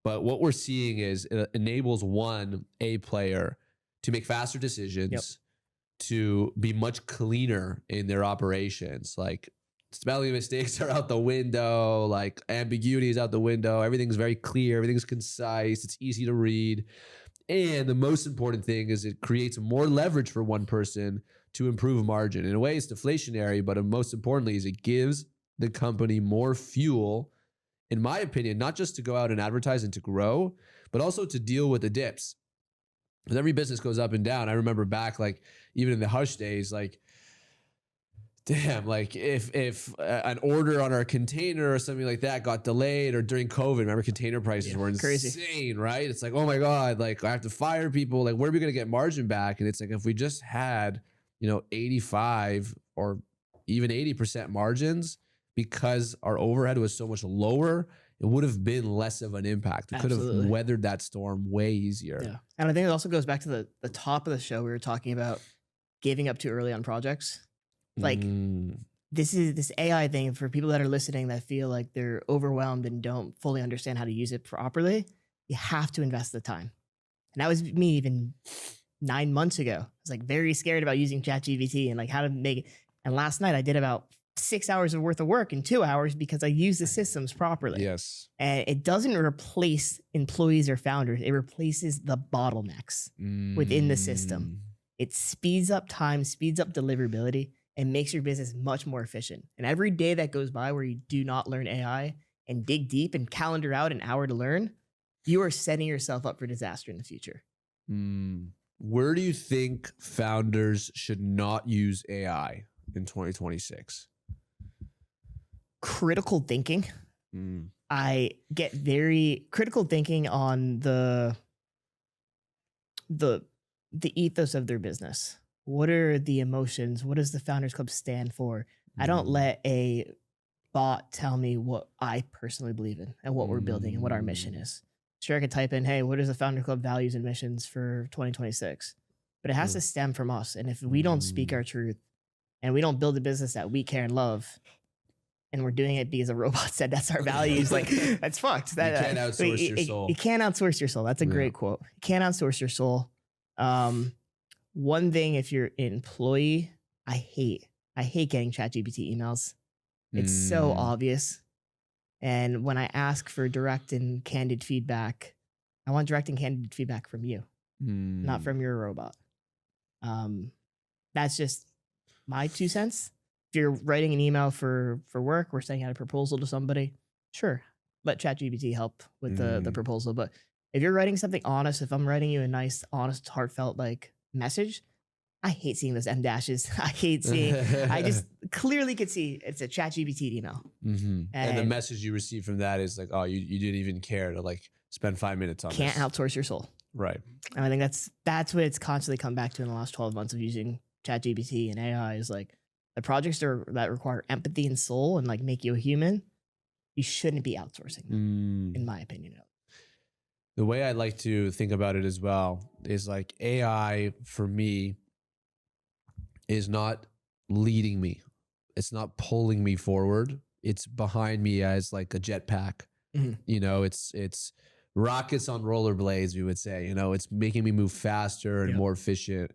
But what we're seeing is it enables one A player to make faster decisions, to be much cleaner in their operations. Like spelling mistakes are out the window, like ambiguity is out the window. Everything's very clear. Everything's concise. It's easy to read. And the most important thing is it creates more leverage for one person to improve margin. In a way, it's deflationary, but most importantly is it gives the company more fuel, in my opinion, not just to go out and advertise and to grow, but also to deal with the dips. Because every business goes up and down. I remember back, like even in the Hush days, like, damn, like if an order on our container or something like that got delayed, or during COVID, remember container prices were insane, right? It's like, oh my God, like I have to fire people. Like, where are we going to get margin back? And it's like, if we just had, you know, 85 or even 80% margins, because our overhead was so much lower, it would have been less of an impact. We could have weathered that storm way easier. Yeah. And I think it also goes back to the top of the show. We were talking about giving up too early on projects. Like this AI thing for people that are listening that feel like they're overwhelmed and don't fully understand how to use it properly. You have to invest the time. And that was me even 9 months ago. I was like very scared about using ChatGPT and like how to make it. And last night I did about 6 hours of worth of work in 2 hours because I use the systems properly. Yes. And it doesn't replace employees or founders. It replaces the bottlenecks within the system. It speeds up time, speeds up deliverability, and makes your business much more efficient. And every day that goes by where you do not learn AI and dig deep and calendar out an hour to learn, you are setting yourself up for disaster in the future. Where do you think founders should not use AI in 2026? Critical thinking. I get very critical thinking on the ethos of their business. What are the emotions? What does the Founders Club stand for? I don't let a bot tell me what I personally believe in and what we're building and what our mission is. Sure, I could type in, hey, what is the Founders Club values and missions for 2026? but it has to stem from us. And if we don't speak our truth and we don't build a business that we care and love, and we're doing it because a robot said that's our values, like that's fucked. That, you can't outsource your soul. You can't outsource your soul. That's a great quote. You can't outsource your soul. One thing, if you're an employee, I hate getting ChatGPT emails. It's so obvious. And when I ask for direct and candid feedback, I want direct and candid feedback from you, not from your robot. That's just my 2 cents. If you're writing an email for work, we're sending out a proposal to somebody, sure, let ChatGPT help with the proposal. But if you're writing something honest, if I'm writing you a nice, honest, heartfelt like message, I hate seeing those M dashes. I hate seeing, I just clearly could see it's a ChatGPT email. And the message you receive from that is like, oh, you didn't even care to like spend 5 minutes on this. Can't outsource your soul. Right. And I think that's what it's constantly come back to in the last 12 months of using ChatGPT and AI is like the projects that require empathy and soul and like make you a human, you shouldn't be outsourcing, in my opinion. The way I like to think about it as well is like AI for me is not leading me. It's not pulling me forward. It's behind me as like a jetpack. You know, it's rockets on rollerblades, we would say. You know, it's making me move faster and more efficient.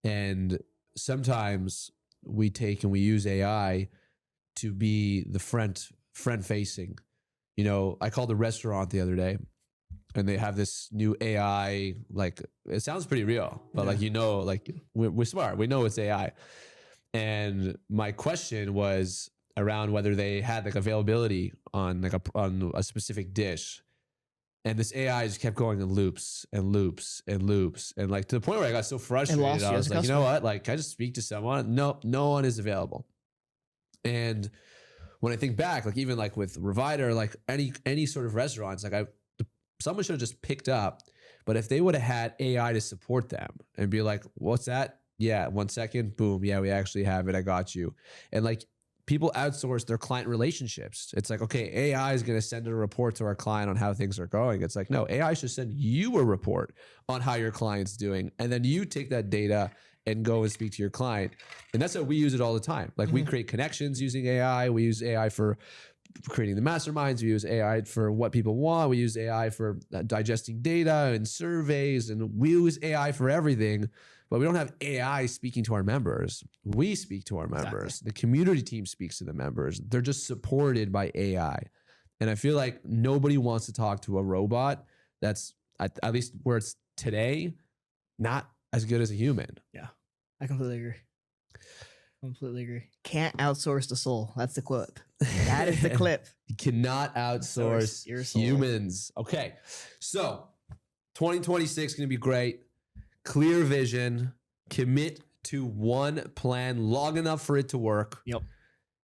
And sometimes we take and we use AI to be the friend facing. You know, I called a restaurant the other day and they have this new AI, like it sounds pretty real, but like, you know, like we're smart. We know it's AI. And my question was around whether they had like availability on like on a specific dish. And this AI just kept going in loops and loops and loops. And like to the point where I got so frustrated, I was like, you know what? Like, can I just speak to someone? No one is available. And when I think back, like even like with Reviter, like any sort of restaurants, like someone should have just picked up. But if they would have had AI to support them and be like, what's that? Yeah, 1 second, boom. Yeah, we actually have it. I got you. And like people outsource their client relationships. It's like, okay, AI is going to send a report to our client on how things are going. It's like, no, AI should send you a report on how your client's doing. And then you take that data and go and speak to your client. And that's how we use it all the time. Like we create connections using AI. We use AI for creating the masterminds. We use AI for what people want. We use AI for digesting data and surveys, and we use AI for everything. But we don't have AI speaking to our members. We speak to our members. Exactly. The community team speaks to the members. They're just supported by AI. And I feel like nobody wants to talk to a robot that's, at least where it's today, not as good as a human. Yeah, I completely agree. Can't outsource the soul. That's the clip. That is the clip. You cannot outsource your soul. Humans. Okay, so 2026 is going to be great. Clear vision, commit to one plan long enough for it to work. Yep.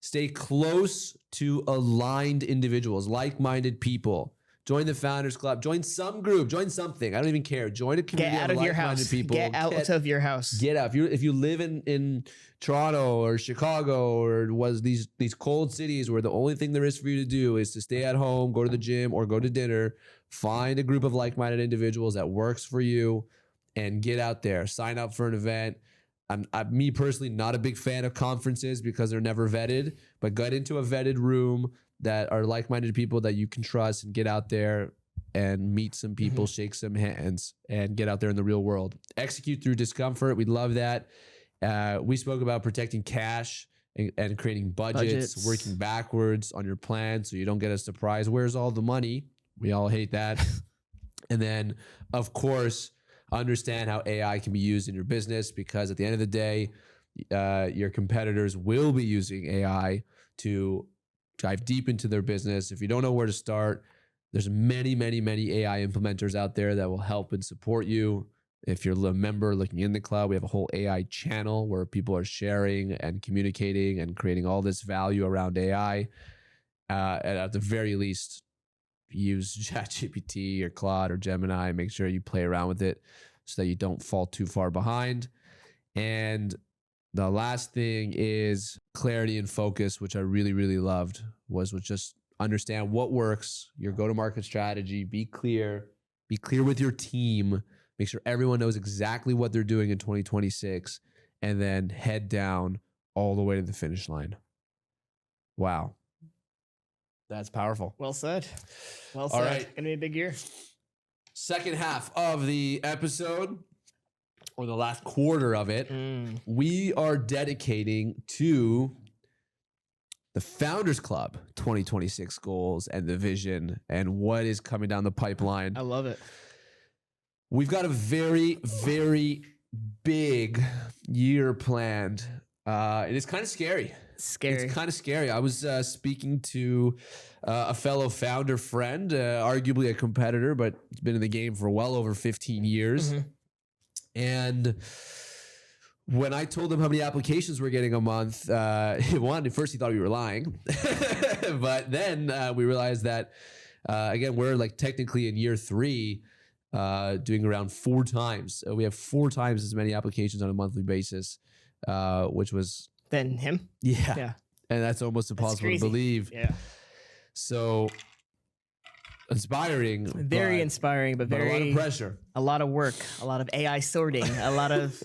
Stay close to aligned individuals, like-minded people. Join the Founders Club. Join some group. Join something. I don't even care. Join a community of like-minded people. Get out of your house. Get out. If you live in Toronto or Chicago or was these cold cities where the only thing there is for you to do is to stay at home, go to the gym, or go to dinner, find a group of like-minded individuals that works for you. And get out there, sign up for an event. I'm me personally not a big fan of conferences because they're never vetted, but get into a vetted room that are like-minded people that you can trust and get out there and meet some people, shake some hands, and get out there in the real world. Execute through discomfort. We love that. We spoke about protecting cash and creating budgets, working backwards on your plan so you don't get a surprise. Where's all the money? We all hate that. And then, of course, understand how AI can be used in your business, because at the end of the day, your competitors will be using AI to dive deep into their business. If you don't know where to start, there's many AI implementers out there that will help and support you. If you're a member looking in the club, we have a whole AI channel where people are sharing and communicating and creating all this value around AI. And at the very least, use ChatGPT or Claude or Gemini. Make sure you play around with it so that you don't fall too far behind. And the last thing is clarity and focus, which I really loved, was just understand what works, your go-to-market strategy, be clear with your team make sure everyone knows exactly what they're doing in 2026, and then head down all the way to the finish line. Wow. That's powerful. Well said. Well said. All right. Gonna be a big year. Second half of the episode, or the last quarter of it, we are dedicating to the Founders Club 2026 goals and the vision and what is coming down the pipeline. I love it. We've got a very, very big year planned. It is kind of scary. Scary. It's kind of scary. I was speaking to a fellow founder friend, arguably a competitor, but he's been in the game for well over 15 years. And when I told him how many applications we're getting a month, one, at first he thought we were lying. But then we realized that, again, we're like technically in year 3, doing around 4 times. We have 4 times as many applications on a monthly basis, which was... Than him? Yeah. And that's almost impossible to believe. Yeah. So inspiring. Very inspiring, but very... a lot of pressure. A lot of work, a lot of AI sorting, a lot of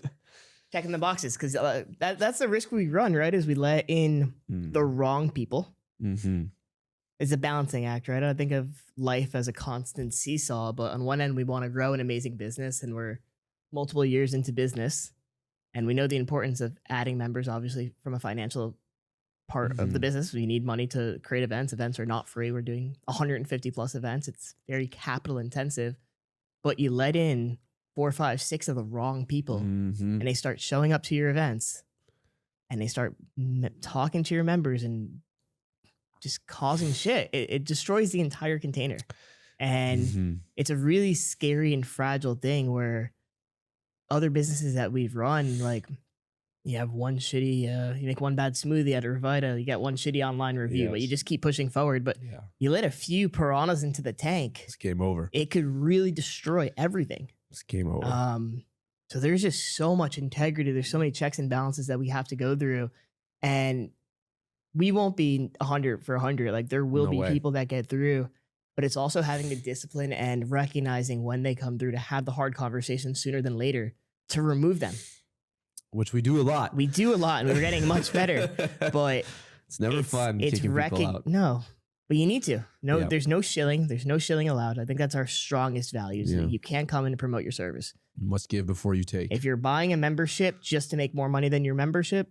checking the boxes. Because that's the risk we run, right? Is we let in the wrong people. It's a balancing act, right? I think of life as a constant seesaw, but on one end, we want to grow an amazing business, and we're multiple years into business. And we know the importance of adding members, obviously, from a financial part of the business. We need money to create events. Events are not free. We're doing 150 plus events. It's very capital intensive. But you let in 4, 5, 6 of the wrong people, and they start showing up to your events, and they start talking to your members and just causing shit. It destroys the entire container. And it's a really scary and fragile thing where other businesses that we've run, like you have one shitty, you make one bad smoothie at a Revita, you get one shitty online review, but you just keep pushing forward. But you let a few piranhas into the tank, it's game over. It could really destroy everything. It's game over. So there's just so much integrity. There's so many checks and balances that we have to go through. And we won't be 100 for 100. Like there will be people that get through. But it's also having the discipline and recognizing when they come through to have the hard conversation sooner than later to remove them. Which we do a lot. We do a lot, and we're getting much better. But it's never fun kicking people out. No, but you need to. No, there's no shilling. There's no shilling allowed. I think that's our strongest values. You can't come in and promote your service. You must give before you take. If you're buying a membership just to make more money than your membership,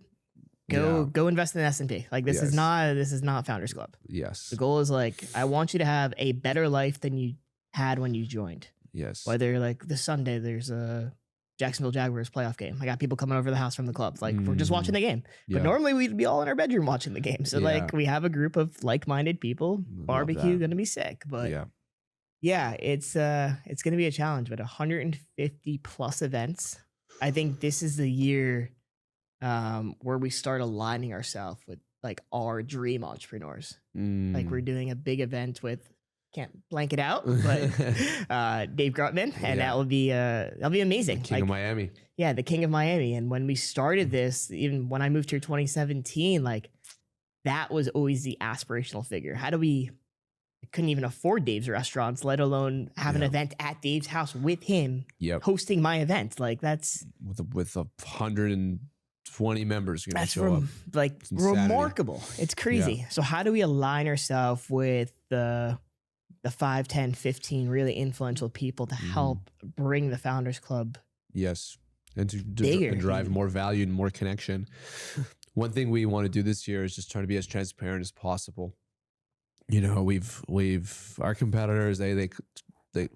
go invest in S&P. Like this is not Founders Club. Yes. The goal is like, I want you to have a better life than you had when you joined. Yes. Whether like this Sunday there's a Jacksonville Jaguars playoff game. I got people coming over the house from the club. Like we're just watching the game. But normally we'd be all in our bedroom watching the game. So like we have a group of like-minded people. Barbecue gonna be sick. But it's gonna be a challenge. But 150 plus events. I think this is the year where we start aligning ourselves with like our dream entrepreneurs. Like we're doing a big event with, can't blank it out, but Dave Grutman, and that'll be amazing. King of Miami. Yeah, the King of Miami. And when we started this, even when I moved here 2017, like that was always the aspirational figure. How do we? I couldn't even afford Dave's restaurants, let alone have an event at Dave's house with him hosting my event. Like that's with 120 members going to show up. Like it's remarkable. It's crazy. Yeah. So how do we align ourselves with the 5, 10, 15 really influential people to help bring the Founders Club? Yes. And to drive more value and more connection. One thing we want to do this year is just try to be as transparent as possible. You know, we've our competitors, they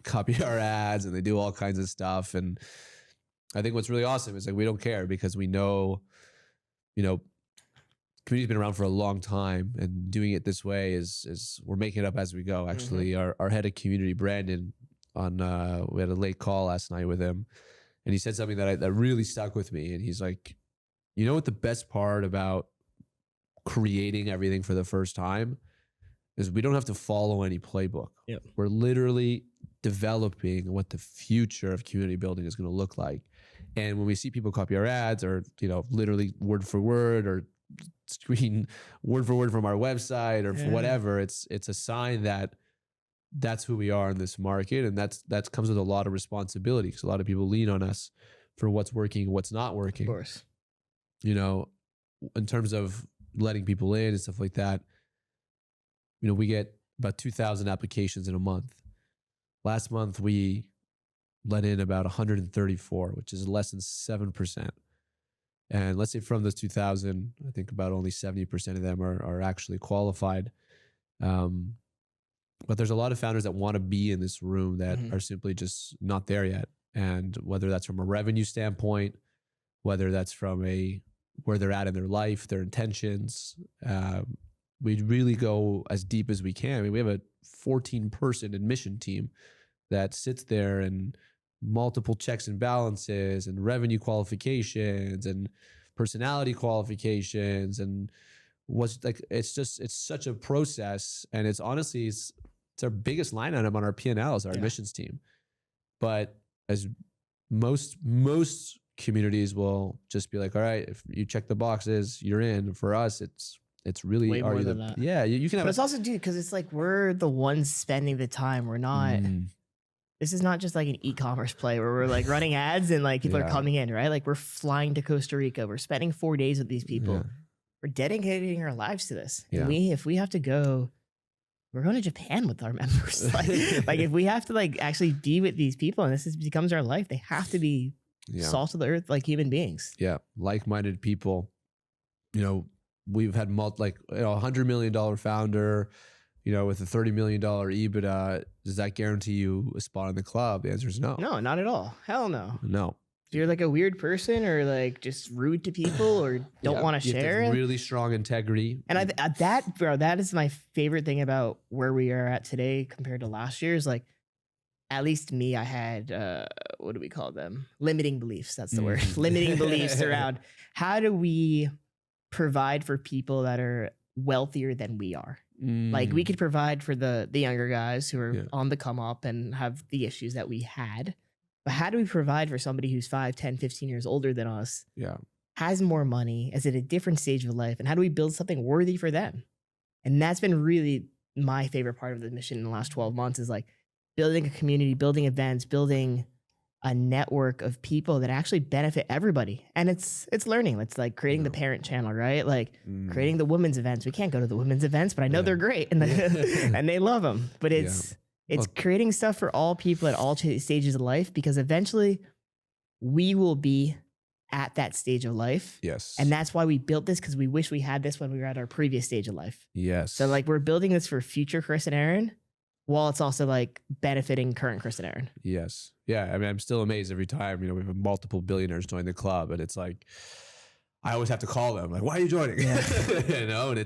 copy our ads and they do all kinds of stuff. And I think what's really awesome is like we don't care because we know, community's been around for a long time, and doing it this way is we're making it up as we go. Actually, our head of community, Brandon, we had a late call last night with him, and he said something that really stuck with me. And he's like, you know what the best part about creating everything for the first time is we don't have to follow any playbook. Yep. We're literally developing what the future of community building is going to look like. And when we see people copy our ads or, literally word for word or screen word for word from our website or whatever, it's a sign that that's who we are in this market. And that comes with a lot of responsibility because a lot of people lean on us for what's working, what's not working. Of course. You know, in terms of letting people in and stuff like that, you know, we get about 2,000 applications in a month. Last month, we let in about 134, which is less than 7%. And let's say from those 2,000, I think about only 70% of them are actually qualified. But there's a lot of founders that want to be in this room that are simply just not there yet. And whether that's from a revenue standpoint, whether that's from where they're at in their life, their intentions, we really go as deep as we can. I mean, we have a 14-person admission team that sits there and multiple checks and balances and revenue qualifications and personality qualifications and what's like, it's such a process. And it's honestly, it's our biggest line item on our P&Ls, our admissions team. But as most communities will just be like, all right, if you check the boxes, you're in. For us, it's really way more than that. Yeah, you can have. But it's also, dude, because it's like we're the ones spending the time. We're not. This is not just like an e-commerce play where we're like running ads and like people are coming in, right? Like we're flying to Costa Rica. We're spending 4 days with these people. Yeah. We're dedicating our lives to this. Yeah. And if we have to go, we're going to Japan with our members. like if we have to like actually be with these people and this becomes our life, they have to be salt of the earth like human beings. Yeah, like-minded people. You know, we've had $100 million founder, you know, with a $30 million EBITDA. Does that guarantee you a spot in the club? The answer is no. No, not at all. Hell no. No. If you're like a weird person or like just rude to people or don't want to share, have really strong integrity. And that is my favorite thing about where we are at today compared to last year is like, at least me, I had, what do we call them? Limiting beliefs. That's the word. Limiting beliefs around how do we provide for people that are wealthier than we are. Like we could provide for the younger guys who are on the come up and have the issues that we had. But how do we provide for somebody who's 5, 10, 15 years older than us, has more money, is at a different stage of life, and how do we build something worthy for them? And that's been really my favorite part of the mission in the last 12 months is like building a community, building events, building a network of people that actually benefit everybody. And it's learning. It's like creating the parent channel, right? Like creating the women's events. We can't go to the women's events, but I know they're great and and they love them. But it's creating stuff for all people at all stages of life, because eventually we will be at that stage of life. Yes. And that's why we built this, because we wish we had this when we were at our previous stage of life. Yes. So like we're building this for future Chris and Aaron, while it's also like benefiting current Chris and Aaron. Yes. Yeah. I mean, I'm still amazed every time, you know, we have multiple billionaires join the club, and it's like, I always have to call them like, why are you joining? You know, and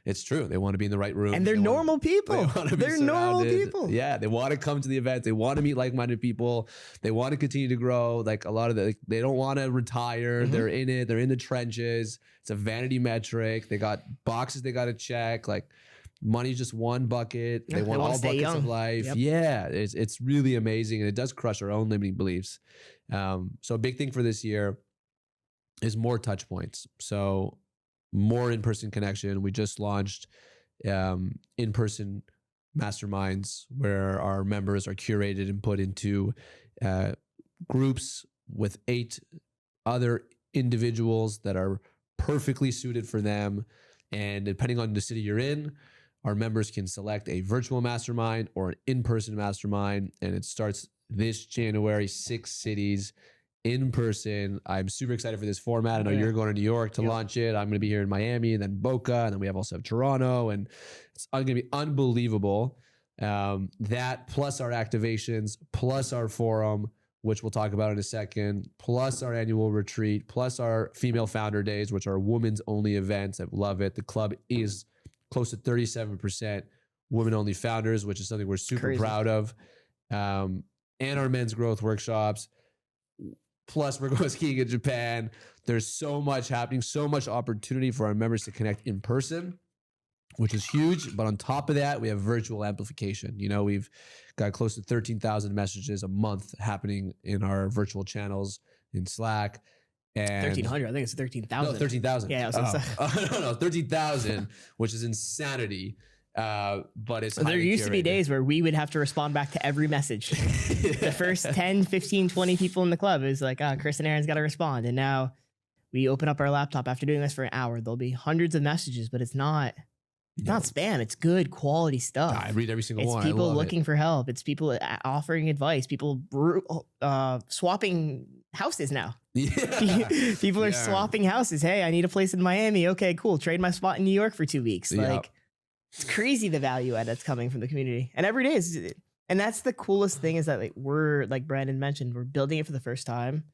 it's true. They want to be in the right room. And they're normal people. They're normal people. Yeah. They want to come to the event. They want to meet like-minded people. They want to continue to grow. Like a lot of they don't want to retire. They're in it. They're in the trenches. It's a vanity metric. They got boxes they got to check. Like money's just one bucket. They want all buckets of life. Yep. Yeah. It's really amazing. And it does crush our own limiting beliefs. So a big thing for this year is more touch points. So more in-person connection. We just launched in-person masterminds where our members are curated and put into groups with 8 other individuals that are perfectly suited for them. And depending on the city you're in, our members can select a virtual mastermind or an in-person mastermind. And it starts this January, 6 cities. In person. I'm super excited for this format. I know you're going to New York to launch it. I'm going to be here in Miami, and then Boca, and then we also have Toronto, and it's going to be unbelievable. That plus our activations, plus our forum, which we'll talk about in a second, plus our annual retreat, plus our female founder days, which are women's only events. I love it. The club is close to 37% women only founders, which is something we're super proud of. And our men's growth workshops. Plus, we're going skiing in Japan. There's so much happening, so much opportunity for our members to connect in person, which is huge. But on top of that, we have virtual amplification. You know, we've got close to 13,000 messages a month happening in our virtual channels in Slack. And 1,300. I think it's 13,000. No, 13,000. Yeah, I was gonna say. No, 13,000, which is insanity. But it's There highly used to be curated. days where we would have to respond back to every message. The first 10, 15, 20 people in the club is like, Chris and Aaron's got to respond. And now we open up our laptop after doing this for an hour. There'll be hundreds of messages, but it's not spam. It's good quality stuff. I read every single It's one. people I love looking for help. It's people offering advice. People swapping houses now. Yeah. People are Yeah. swapping houses. Hey, I need a place in Miami. Okay, cool. Trade my spot in New York for 2 weeks. Yeah. Like, it's crazy the value add that's coming from the community. And every day is, and that's the coolest thing is that like we're, like Brandon mentioned, we're building it for the first time.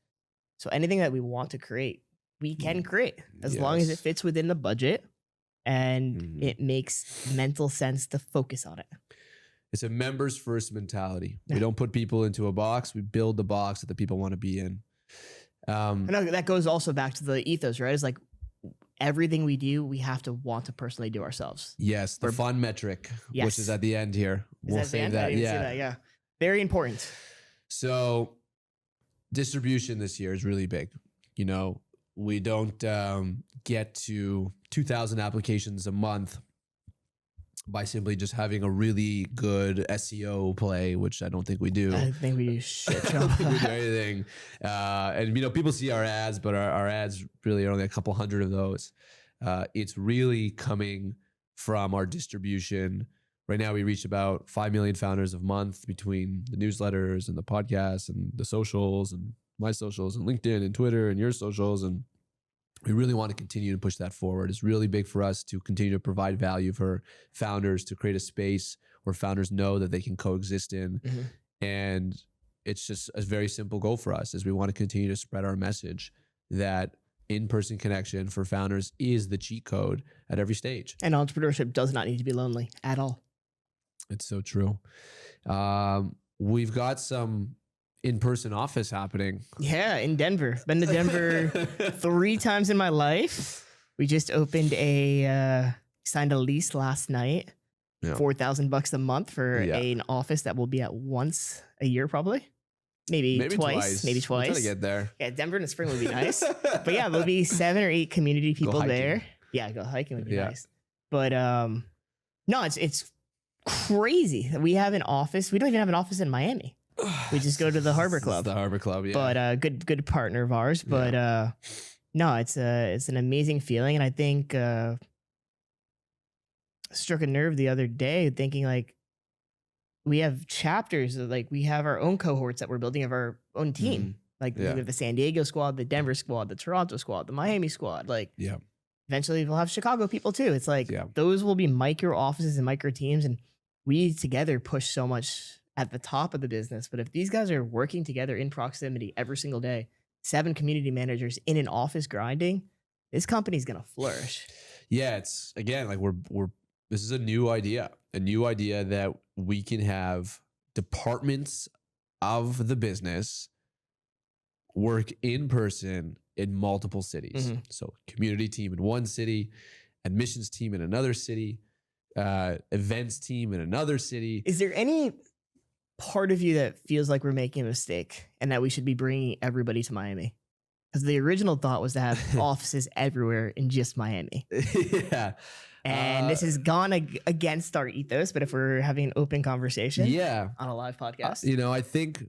So anything that we want to create, we can create as long as it Yes. fits within the budget and Mhm. it makes mental sense to focus on it. It's a members first mentality. Yeah. We don't put people into a box. We build the box that the people want to be in. I know that goes also back to the ethos, right? It's like everything we do, we have to want to personally do ourselves. Yes, the We're- fun metric, which Yes. is at the end here. Is We'll that the save end? I that. didn't see Yeah. that, yeah. Very important. So distribution this year is really big. You know, we don't get to 2,000 applications a month by simply just having a really good SEO play, which I don't think we do. I think we do shit. I don't think we do anything. And you know, people see our ads, but our ads really are only a couple hundred of those. It's really coming from our distribution. Right now, we reach about 5 million founders a month between the newsletters and the podcasts and the socials and my socials and LinkedIn and Twitter and your socials. And we really want to continue to push that forward. It's really big for us to continue to provide value for founders, to create a space where founders know that they can coexist in. Mhm. And it's just a very simple goal for us is we want to continue to spread our message that in-person connection for founders is the cheat code at every stage. And entrepreneurship does not need to be lonely at all. It's so true. We've got some in-person office happening. Yeah, in Denver. Been to Denver 3 times in my life. We just opened signed a lease last night. Yeah. $4,000 a month for an office that will be at once a year, probably. Maybe twice. Maybe We're trying twice. to get there. Yeah, Denver in the spring would be nice. But yeah, there'll be 7 or 8 community people hiking. there. Yeah, go hiking would be Yeah. nice. But no, it's crazy. We have an office. We don't even have an office in Miami. We just go to the Harbor Club. The Harbor Club, yeah. But good partner of ours. But no, it's an amazing feeling, and I think struck a nerve the other day thinking like we have chapters, like we have our own cohorts that we're building of our own team. Like we Yeah. have the San Diego squad, the Denver squad, the Toronto squad, the Miami squad. Like Yeah. eventually we'll have Chicago people too. It's like Yeah. those will be micro offices and micro teams, and we together push so much at the top of the business. But if these guys are working together in proximity every single day, 7 community managers in an office grinding, this company's gonna flourish. Yeah, it's again like we're this is a new idea that we can have departments of the business work in person in multiple cities. Mhm. So community team in one city, admissions team in another city, events team in another city. Is there any part of you that feels like we're making a mistake and that we should be bringing everybody to Miami? Because the original thought was to have offices everywhere in just Miami. Yeah. And this has gone against our ethos, but if we're having an open conversation Yeah. on a live podcast. You know, I think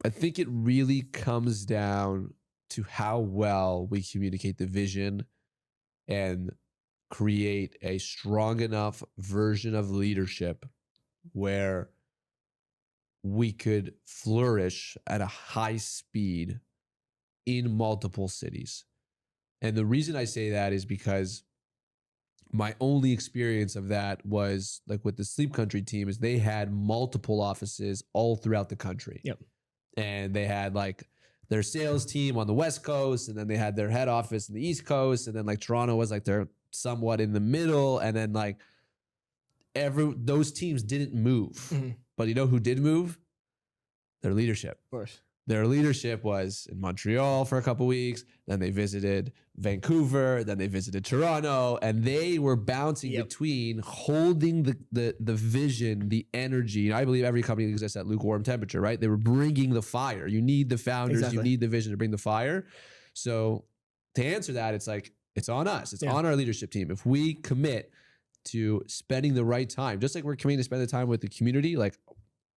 it really comes down to how well we communicate the vision and create a strong enough version of leadership where we could flourish at a high speed in multiple cities. And the reason I say that is because my only experience of that was like with the Sleep Country team is they had multiple offices all throughout the country. Yep. And they had like their sales team on the West Coast, and then they had their head office in the East Coast, and then like Toronto was like they're somewhat in the middle, and then like those teams didn't move. Mhm. But you know who did move? Their leadership. Of course. Their leadership was in Montreal for a couple weeks. Then they visited Vancouver. Then they visited Toronto, and they were bouncing Yep. between holding the vision, the energy. And I believe every company exists at lukewarm temperature, right? They were bringing the fire. You need the founders. Exactly. You need the vision to bring the fire. So to answer that, it's like It's on us. It's Yeah. on our leadership team. If we commit to spending the right time, just like we're committing to spend the time with the community, like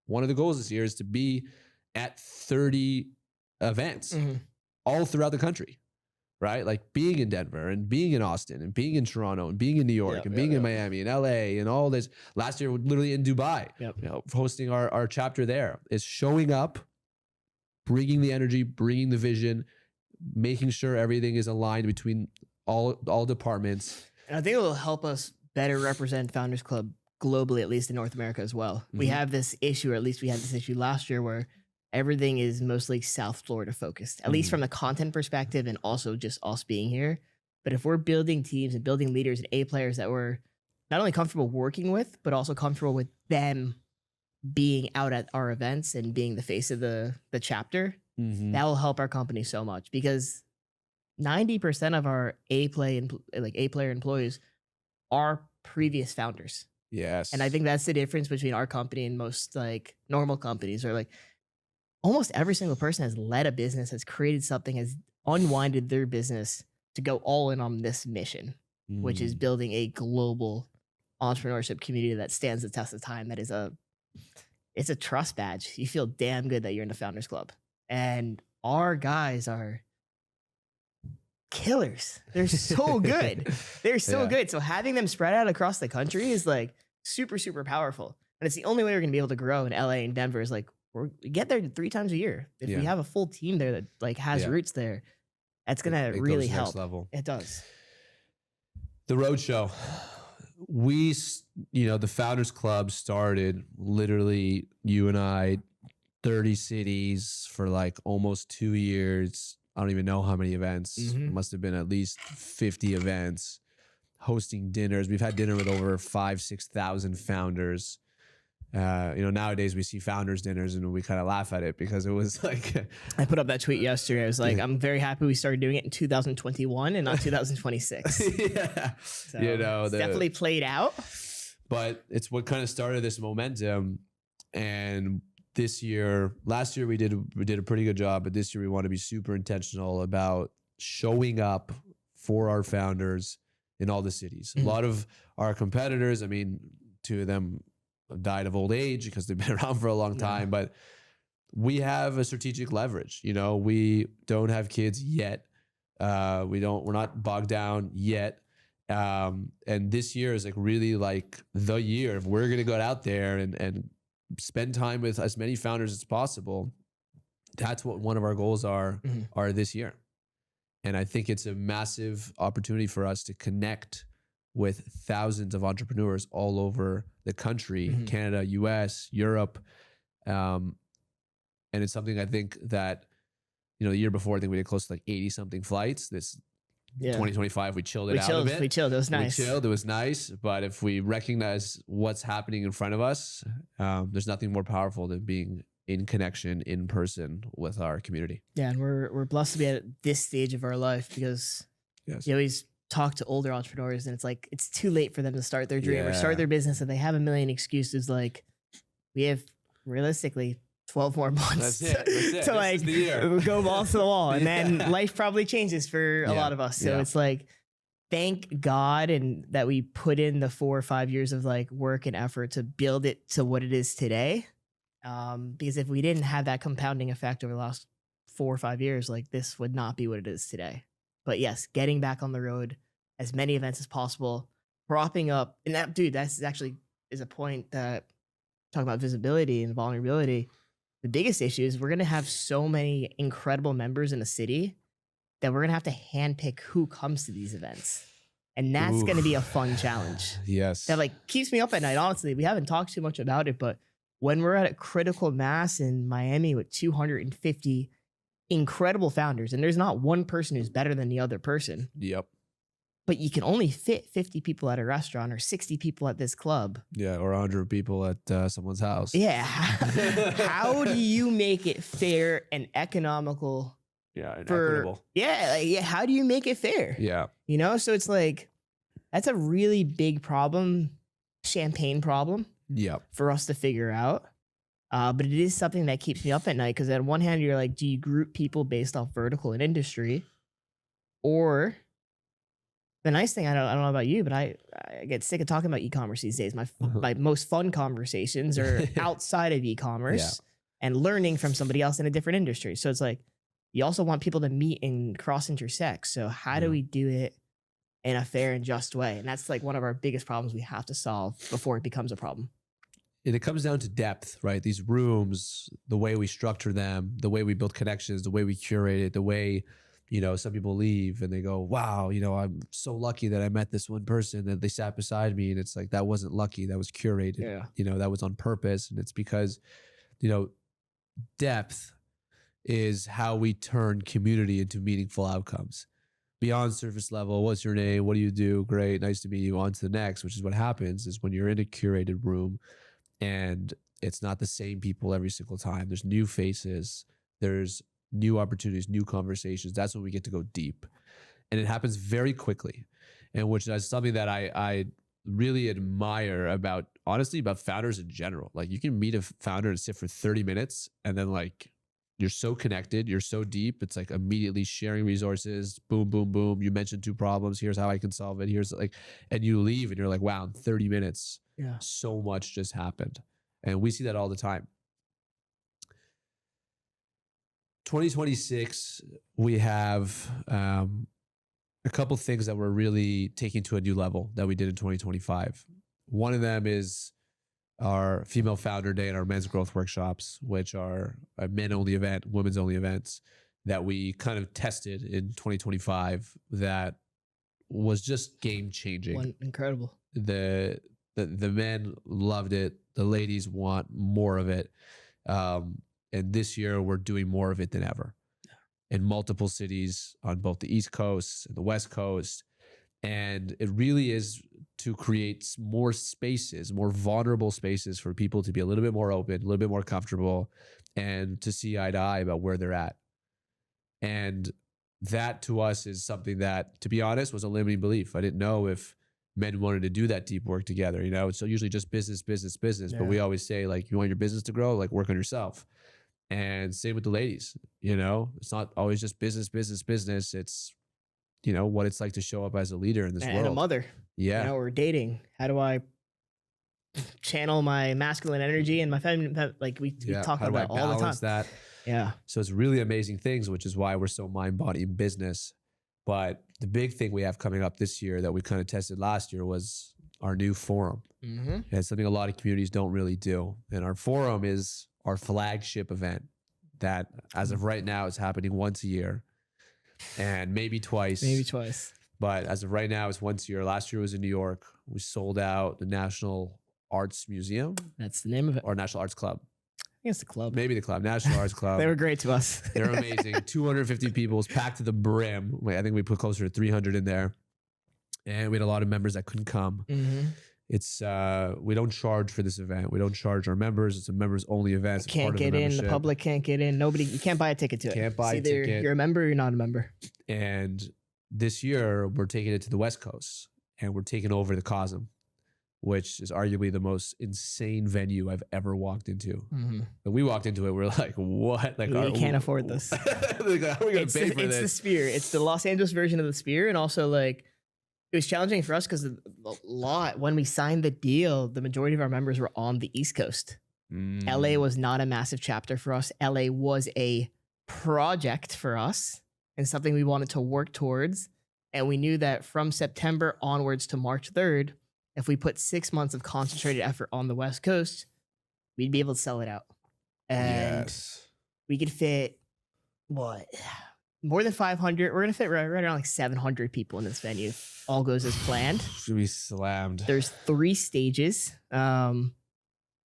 one of the goals this year is to be at 30 events all throughout the country, right? Like being in Denver and being in Austin and being in Toronto and being in New York and being in Miami and LA and all this. Last year, literally in Dubai, you know, hosting our chapter there, is showing up, bringing the energy, bringing the vision, making sure everything is aligned between all departments. And I think it will help us better represent Founders Club globally, at least in North America as well. We have this issue, or at least we had this issue last year, where everything is mostly South Florida focused, at least from the content perspective and also just us being here. But if we're building teams and building leaders and A players that we're not only comfortable working with, but also comfortable with them being out at our events and being the face of the chapter, that will help our company so much, because 90% of our A player employees are previous founders. Yes. And I think that's the difference between our company and most like normal companies, or like almost every single person has led a business, has created something, has unwinded their business to go all in on this mission, which is building a global entrepreneurship community that stands the test of time. That is it's a trust badge. You feel damn good that you're in the Founders Club. And our guys are killers. They're so good. They're so good. So having them spread out across the country is like super, super powerful. And it's the only way we're going to be able to grow in LA and Denver is like, we get there 3 times a year. If we have a full team there that like has roots there, that's going to really help. Level. It does. The roadshow. The Founders Club started literally, you and I, 30 cities for like almost 2 years. I don't even know how many events. Must have been at least 50 events, hosting dinners. We've had dinner with over 5,000-6,000 founders. Nowadays we see founders dinners and we kind of laugh at it because it was like, I put up that tweet yesterday. I was like, I'm very happy we started doing it in 2021 and not 2026. So it's definitely played out. But it's what kind of started this momentum. And last year we did a pretty good job, but this year we want to be super intentional about showing up for our founders in all the cities. A lot of our competitors, I mean, 2 of them died of old age because they've been around for a long time, but we have a strategic leverage. We don't have kids yet. We're not bogged down yet. And this year is like really like the year if we're going to go out there and spend time with as many founders as possible. That's what one of our goals are this year. And I think it's a massive opportunity for us to connect with thousands of entrepreneurs all over the country, Canada, US, Europe. And it's something I think that, the year before, I think we did close to like 80 something flights. This 2025, we chilled it out a bit. We chilled. It was nice. It was nice. But if we recognize what's happening in front of us, there's nothing more powerful than being in connection in person with our community. Yeah. And we're blessed to be at this stage of our life because you always talk to older entrepreneurs and it's like, it's too late for them to start their dream or start their business. And they have a million excuses. Like we have realistically 12 more months to like go balls to the wall. And then life probably changes for a lot of us. So it's like, thank God and that we put in the 4 or 5 years of like work and effort to build it to what it is today. Because if we didn't have that compounding effect over the last 4 or 5 years, like this would not be what it is today. But yes, getting back on the road, as many events as possible, propping up. And that, dude, that's actually is a point that talking about visibility and vulnerability. The biggest issue is we're going to have so many incredible members in the city that we're going to have to handpick who comes to these events. And that's going to be a fun challenge. Yes. That like keeps me up at night. Honestly, we haven't talked too much about it, but when we're at a critical mass in Miami with 250 incredible founders, and there's not one person who's better than the other person. Yep. But you can only fit 50 people at a restaurant or 60 people at this club. Yeah, or 100 people at someone's house. Yeah. How do you make it fair and economical? Yeah, and equitable. Yeah, how do you make it fair? Yeah. So it's like, that's a really big problem, champagne problem for us to figure out. But it is something that keeps me up at night because on one hand, you're like, do you group people based off vertical and industry? Or The nice thing, I don't know about you, but I get sick of talking about e-commerce these days. My most fun conversations are outside of e-commerce and learning from somebody else in a different industry. So it's like, you also want people to meet and cross intersect. So how do we do it in a fair and just way? And that's like one of our biggest problems we have to solve before it becomes a problem. And it comes down to depth, right? These rooms, the way we structure them, the way we build connections, the way we curate it, the way, you know, some people leave and they go, wow, you know, I'm so lucky that I met this one person that they sat beside me. And it's like, that wasn't lucky. That was curated. Yeah. You know, that was on purpose. And it's because, you know, depth is how we turn community into meaningful outcomes. Beyond surface level, what's your name? What do you do? Great. Nice to meet you. On to the next, which is what happens is when you're in a curated room and it's not the same people every single time. There's new faces. There's new opportunities, new conversations. That's when we get to go deep. And it happens very quickly. And which is something that I really admire about, honestly, about founders in general. Like you can meet a founder and sit for 30 minutes and then like, you're so connected, you're so deep. It's like immediately sharing resources, boom, boom, boom. You mentioned 2 problems. Here's how I can solve it. Here's like, and you leave and you're like, wow, in 30 minutes, so much just happened. And we see that all the time. 2026, we have a couple things that we're really taking to a new level that we did in 2025. One of them is our Female Founder Day and our Men's Growth Workshops, which are a men-only event, women's-only events that we kind of tested in 2025 that was just game-changing. Incredible. The men loved it. The ladies want more of it. And this year we're doing more of it than ever in multiple cities on both the East Coast and the West Coast. And it really is to create more spaces, more vulnerable spaces for people to be a little bit more open, a little bit more comfortable, and to see eye to eye about where they're at. And that to us is something that, to be honest, was a limiting belief. I didn't know if men wanted to do that deep work together. You know, it's so usually just business. But we always say, like, you want your business to grow, like work on yourself. And same with the ladies, you know, it's not always just business. It's, you know, what it's like to show up as a leader in this world. And a mother. Yeah. You know, we're dating. How do I channel my masculine energy and my feminine? Like we talk about that all the time. That? Yeah. So it's really amazing things, which is why we're so mind, body, and business. But the big thing we have coming up this year that we kind of tested last year was our new forum. Mm-hmm. And it's something a lot of communities don't really do. And our forum is our flagship event that, as of right now, is happening once a year. And maybe twice. But as of right now, it's once a year. Last year was in New York. We sold out the National Arts Museum. That's the name of it. Or National Arts Club. I think it's the club. Maybe the club. National Arts Club. They were great to us. They're amazing. 250 people. It was packed to the brim. I think we put closer to 300 in there. And we had a lot of members that couldn't come. Mm-hmm. It's we don't charge for this event. We don't charge our members. It's a members only event. It's can't get in. The public can't get in. You can't buy a ticket to it. Can't buy it's a ticket. You're a member or you're not a member. And this year we're taking it to the West Coast and we're taking over the Cosm, which is arguably the most insane venue I've ever walked into. Mm-hmm. When we walked into it, we're like, what? Like, we can't afford this. Like, how are we going to pay for this? It's the Sphere. It's the Los Angeles version of the Sphere. And also, like, it was challenging for us because a lot, when we signed the deal, the majority of our members were on the East Coast. LA was not a massive chapter for us. LA was a project for us and something we wanted to work towards. And we knew that from September onwards to March 3rd, if we put 6 months of concentrated effort on the West Coast, we'd be able to sell it out. And we could fit, more than 500. We're going to fit right around like 700 people in this venue. All goes as planned. Should be slammed. There's 3 stages. I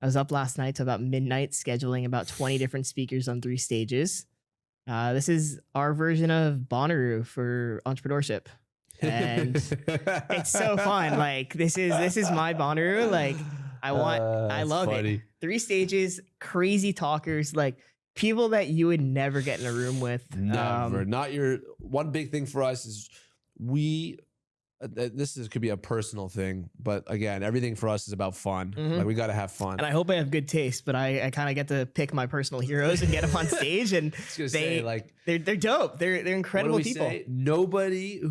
was up last night to about midnight, scheduling about 20 different speakers on 3 stages. This is our version of Bonnaroo for entrepreneurship. And it's so fun. Like this is my Bonnaroo. Like I love it. 3 stages, crazy talkers, like people that you would never get in a room with. Never. Not your one big thing for us is could be a personal thing, but again, everything for us is about fun. Mm-hmm. Like we got to have fun. And I hope I have good taste, but I kind of get to pick my personal heroes and get them on stage, and they're dope. They're incredible people. Nobody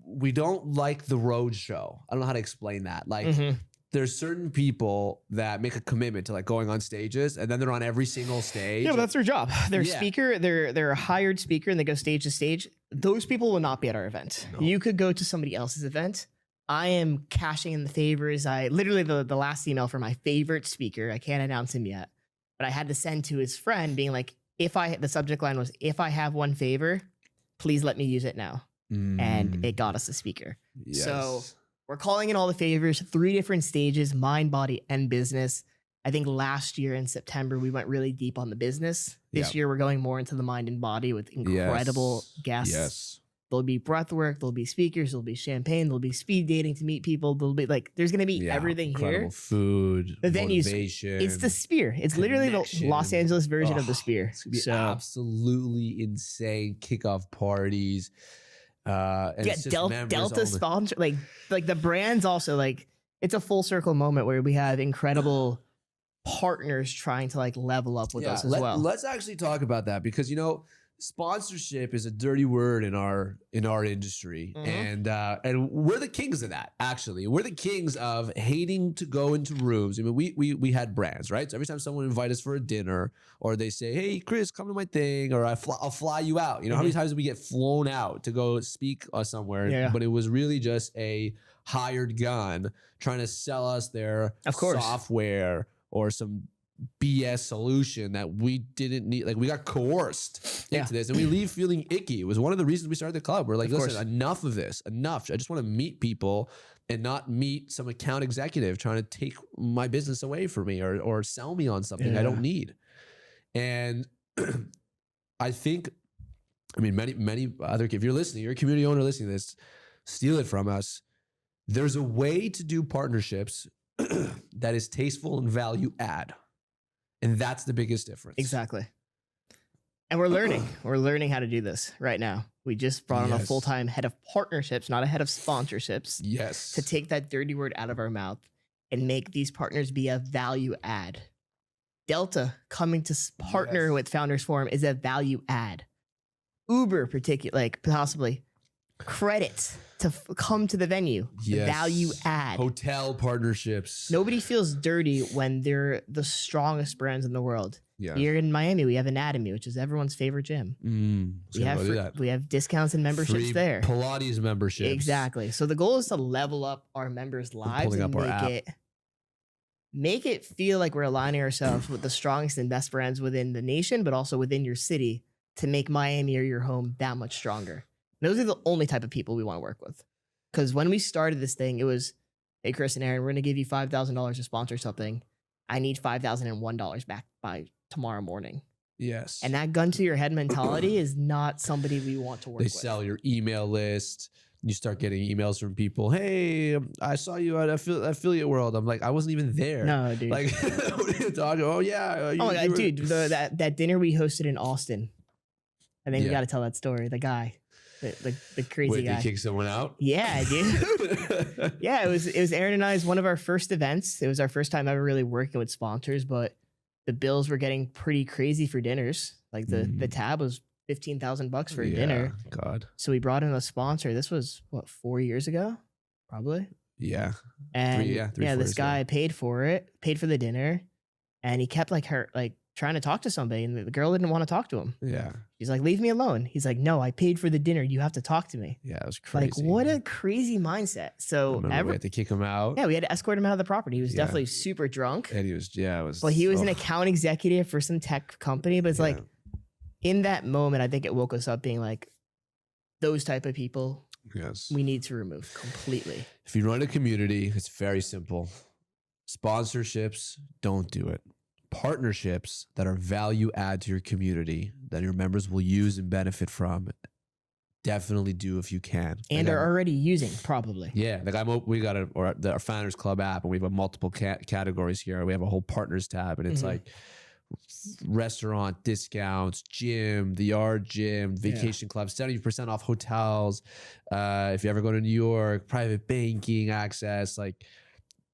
we don't like the road show. I don't know how to explain that. Like there's certain people that make a commitment to like going on stages and then they're on every single stage. Yeah, but that's their job. They're a speaker. They're a hired speaker and they go stage to stage. Those people will not be at our event. No. You could go to somebody else's event. I am cashing in the favors. I literally the last email for my favorite speaker. I can't announce him yet, but I had to send to his friend being like, the subject line was, if I have one favor, please let me use it now. And it got us a speaker. Yes. So we're calling in all the favors, 3 different stages, mind, body, and business. I think last year in September, we went really deep on the business. This year, we're going more into the mind and body with incredible guests. Yes. There'll be breath work, there'll be speakers, there'll be champagne, there'll be speed dating to meet people. There'll be like, there's going to be everything incredible here. Food, the venues, motivation. it's the Sphere. It's literally the Los Angeles version of the Sphere. It's going to be absolutely insane. Kickoff parties. And Delta sponsor, like the brands also, like it's a full circle moment where we have incredible partners trying to like level up with us as well. Let's actually talk about that because, you know, sponsorship is a dirty word in our industry, and we're the kings of that. Actually, we're the kings of hating to go into rooms. I mean, we had brands, right? So every time someone invite us for a dinner, or they say, "Hey, Chris, come to my thing," or I'll fly you out. You know, how many times did we get flown out to go speak somewhere? Yeah. But it was really just a hired gun trying to sell us their software or some BS solution that we didn't need. Like we got coerced into this and we leave feeling icky. It was one of the reasons we started the club. We're like, listen, enough of this, enough. I just want to meet people and not meet some account executive trying to take my business away from me or sell me on something I don't need. And I think, I mean, many other, if you're listening, you're a community owner listening to this, steal it from us. There's a way to do partnerships that is tasteful and value add. And that's the biggest difference. Exactly. And we're learning. We're learning how to do this right now. We just brought on a full-time head of partnerships, not a head of sponsorships. Yes. To take that dirty word out of our mouth and make these partners be a value add. Delta coming to partner with Founders Forum is a value add. Uber, possibly credit to come to the venue. Value add. Hotel partnerships. Nobody feels dirty when they're the strongest brands in the world. Yeah. Here in Miami, we have Anatomy, which is everyone's favorite gym. We have discounts and memberships there. Pilates memberships. Exactly. So the goal is to level up our members' lives and make it feel like we're aligning ourselves with the strongest and best brands within the nation, but also within your city to make Miami or your home that much stronger. Those are the only type of people we want to work with. Because when we started this thing, it was, hey, Chris and Aaron, we're going to give you $5,000 to sponsor something. I need $5,001 back by tomorrow morning. Yes. And that gun to your head mentality is not somebody we want to work with. They sell your email list. You start getting emails from people. Hey, I saw you at Affiliate World. I'm like, I wasn't even there. No, dude. Like, what are you talking? Oh, yeah. Oh, my God, dude. That dinner we hosted in Austin. I think we got to tell that story. The guy. The crazy guy. Did you kick someone out? Yeah, dude. Yeah, it was Aaron and I's one of our first events. It was our first time ever really working with sponsors, but the bills were getting pretty crazy for dinners. Like the tab was $15,000 for a dinner. God. So we brought in a sponsor. This was 4 years ago, probably. Yeah. And this guy paid for the dinner, and he kept trying to talk to somebody, and the girl didn't want to talk to him. Yeah. He's like, leave me alone. He's like, no, I paid for the dinner. You have to talk to me. Yeah, it was crazy. Like, what a crazy mindset. So we had to kick him out. Yeah, we had to escort him out of the property. He was definitely super drunk. And he was, But he was an account executive for some tech company. But it's like, in that moment, I think it woke us up being like, those type of people, we need to remove completely. If you run a community, it's very simple. Sponsorships, don't do it. Partnerships that are value add to your community that your members will use and benefit from, definitely do if you can. And are already using, probably. Yeah. Like we got our Founders Club app, and we have multiple categories here. We have a whole partners tab, and it's like restaurant discounts, gym, the yard gym, vacation club, 70% off hotels. If you ever go to New York, private banking access, like,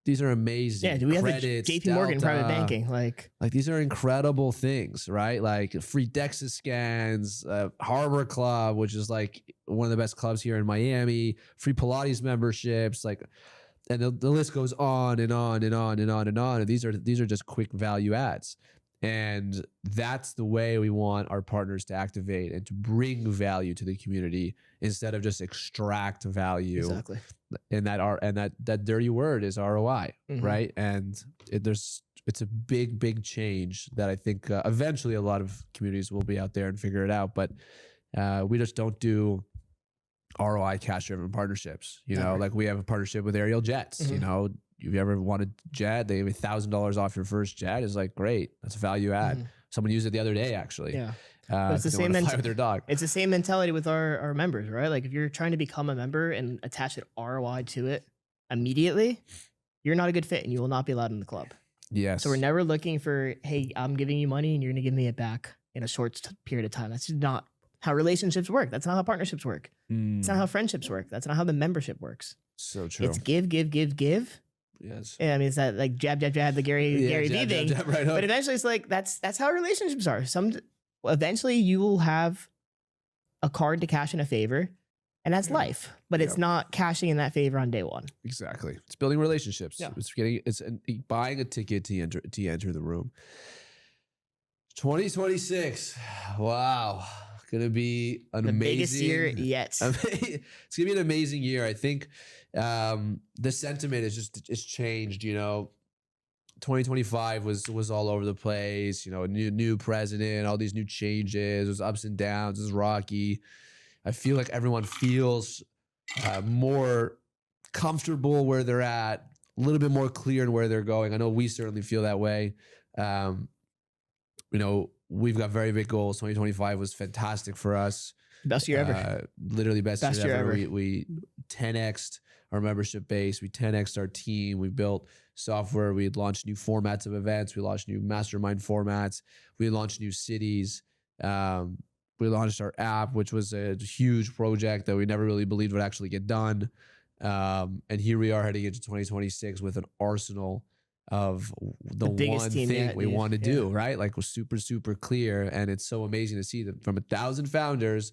these are amazing. Yeah, do we have the JP Morgan private banking? Like these are incredible things, right? Like free DEXA scans, Harbor Club, which is like one of the best clubs here in Miami, free Pilates memberships, like, and the list goes on and on and on and on and on. And these are just quick value adds. And that's the way we want our partners to activate and to bring value to the community instead of just extract value. Exactly. And that dirty word is ROI, right? And it's a big change that I think eventually a lot of communities will be out there and figure it out. But we just don't do ROI cash-driven partnerships. You know, like we have a partnership with Aerial Jets. You know, if you ever wanted jet, they give you $1,000 off your first jet. Is like, great, that's a value add. Someone used it the other day, actually. Yeah. But it's the same with their dog. It's the same mentality with our members, right? Like if you're trying to become a member and attach an ROI to it immediately, you're not a good fit and you will not be allowed in the club. Yes. So we're never looking for, hey, I'm giving you money and you're going to give me it back in a short period of time. That's just not how relationships work. That's not how partnerships work. It's not how friendships work. That's not how the membership works. So true. It's give. Yes. Yeah, I mean, it's that like jab, the Gary Vee thing. Jab, right but eventually it's like, that's how relationships are. Eventually you will have a card to cash in a favor and that's life, but it's not cashing in that favor on day one. Exactly. It's building relationships. Yeah. It's buying a ticket to enter the room. 2026. Wow. Gonna be an amazing, biggest year yet. It's gonna be an amazing year. I think the sentiment is changed. You know, 2025 was all over the place. You know, a new president, all these new changes. It was ups and downs. It was rocky. I feel like everyone feels more comfortable where they're at, a little bit more clear in where they're going. I know we certainly feel that way. You know, we've got very big goals. 2025 was fantastic for us. Best year ever. Literally best year ever. We 10x'd our membership base. We 10x'd our team. We built software. We had launched new formats of events. We launched new mastermind formats. We launched new cities. We launched our app, which was a huge project that we never really believed would actually get done. And here we are heading into 2026 with an arsenal of the one thing we want to do, right? Like we're super clear. And it's so amazing to see that from 1,000 founders,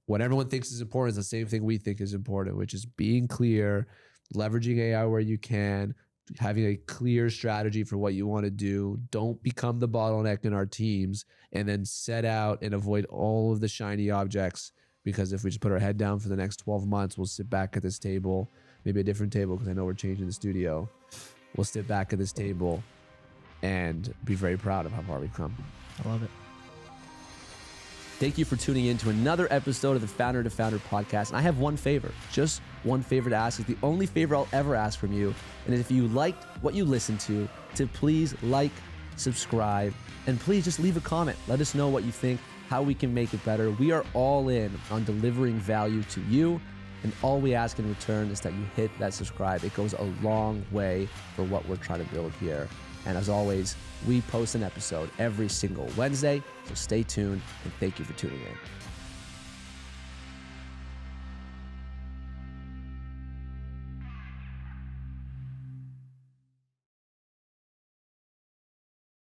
what everyone thinks is important is the same thing we think is important, which is being clear, leveraging AI where you can, having a clear strategy for what you want to do. Don't become the bottleneck in our teams, and then set out and avoid all of the shiny objects. Because if we just put our head down for the next 12 months, we'll sit back at this table, maybe a different table because I know we're changing the studio. We'll sit back at this table and be very proud of how far we've come. I love it. Thank you for tuning in to another episode of the Founder to Founder podcast. And I have one favor, just one favor to ask. It's the only favor I'll ever ask from you. And if you liked what you listened to please like, subscribe, and please just leave a comment. Let us know what you think, how we can make it better. We are all in on delivering value to you. And all we ask in return is that you hit that subscribe. It goes a long way for what we're trying to build here. And as always, we post an episode every single Wednesday. So stay tuned and thank you for tuning in.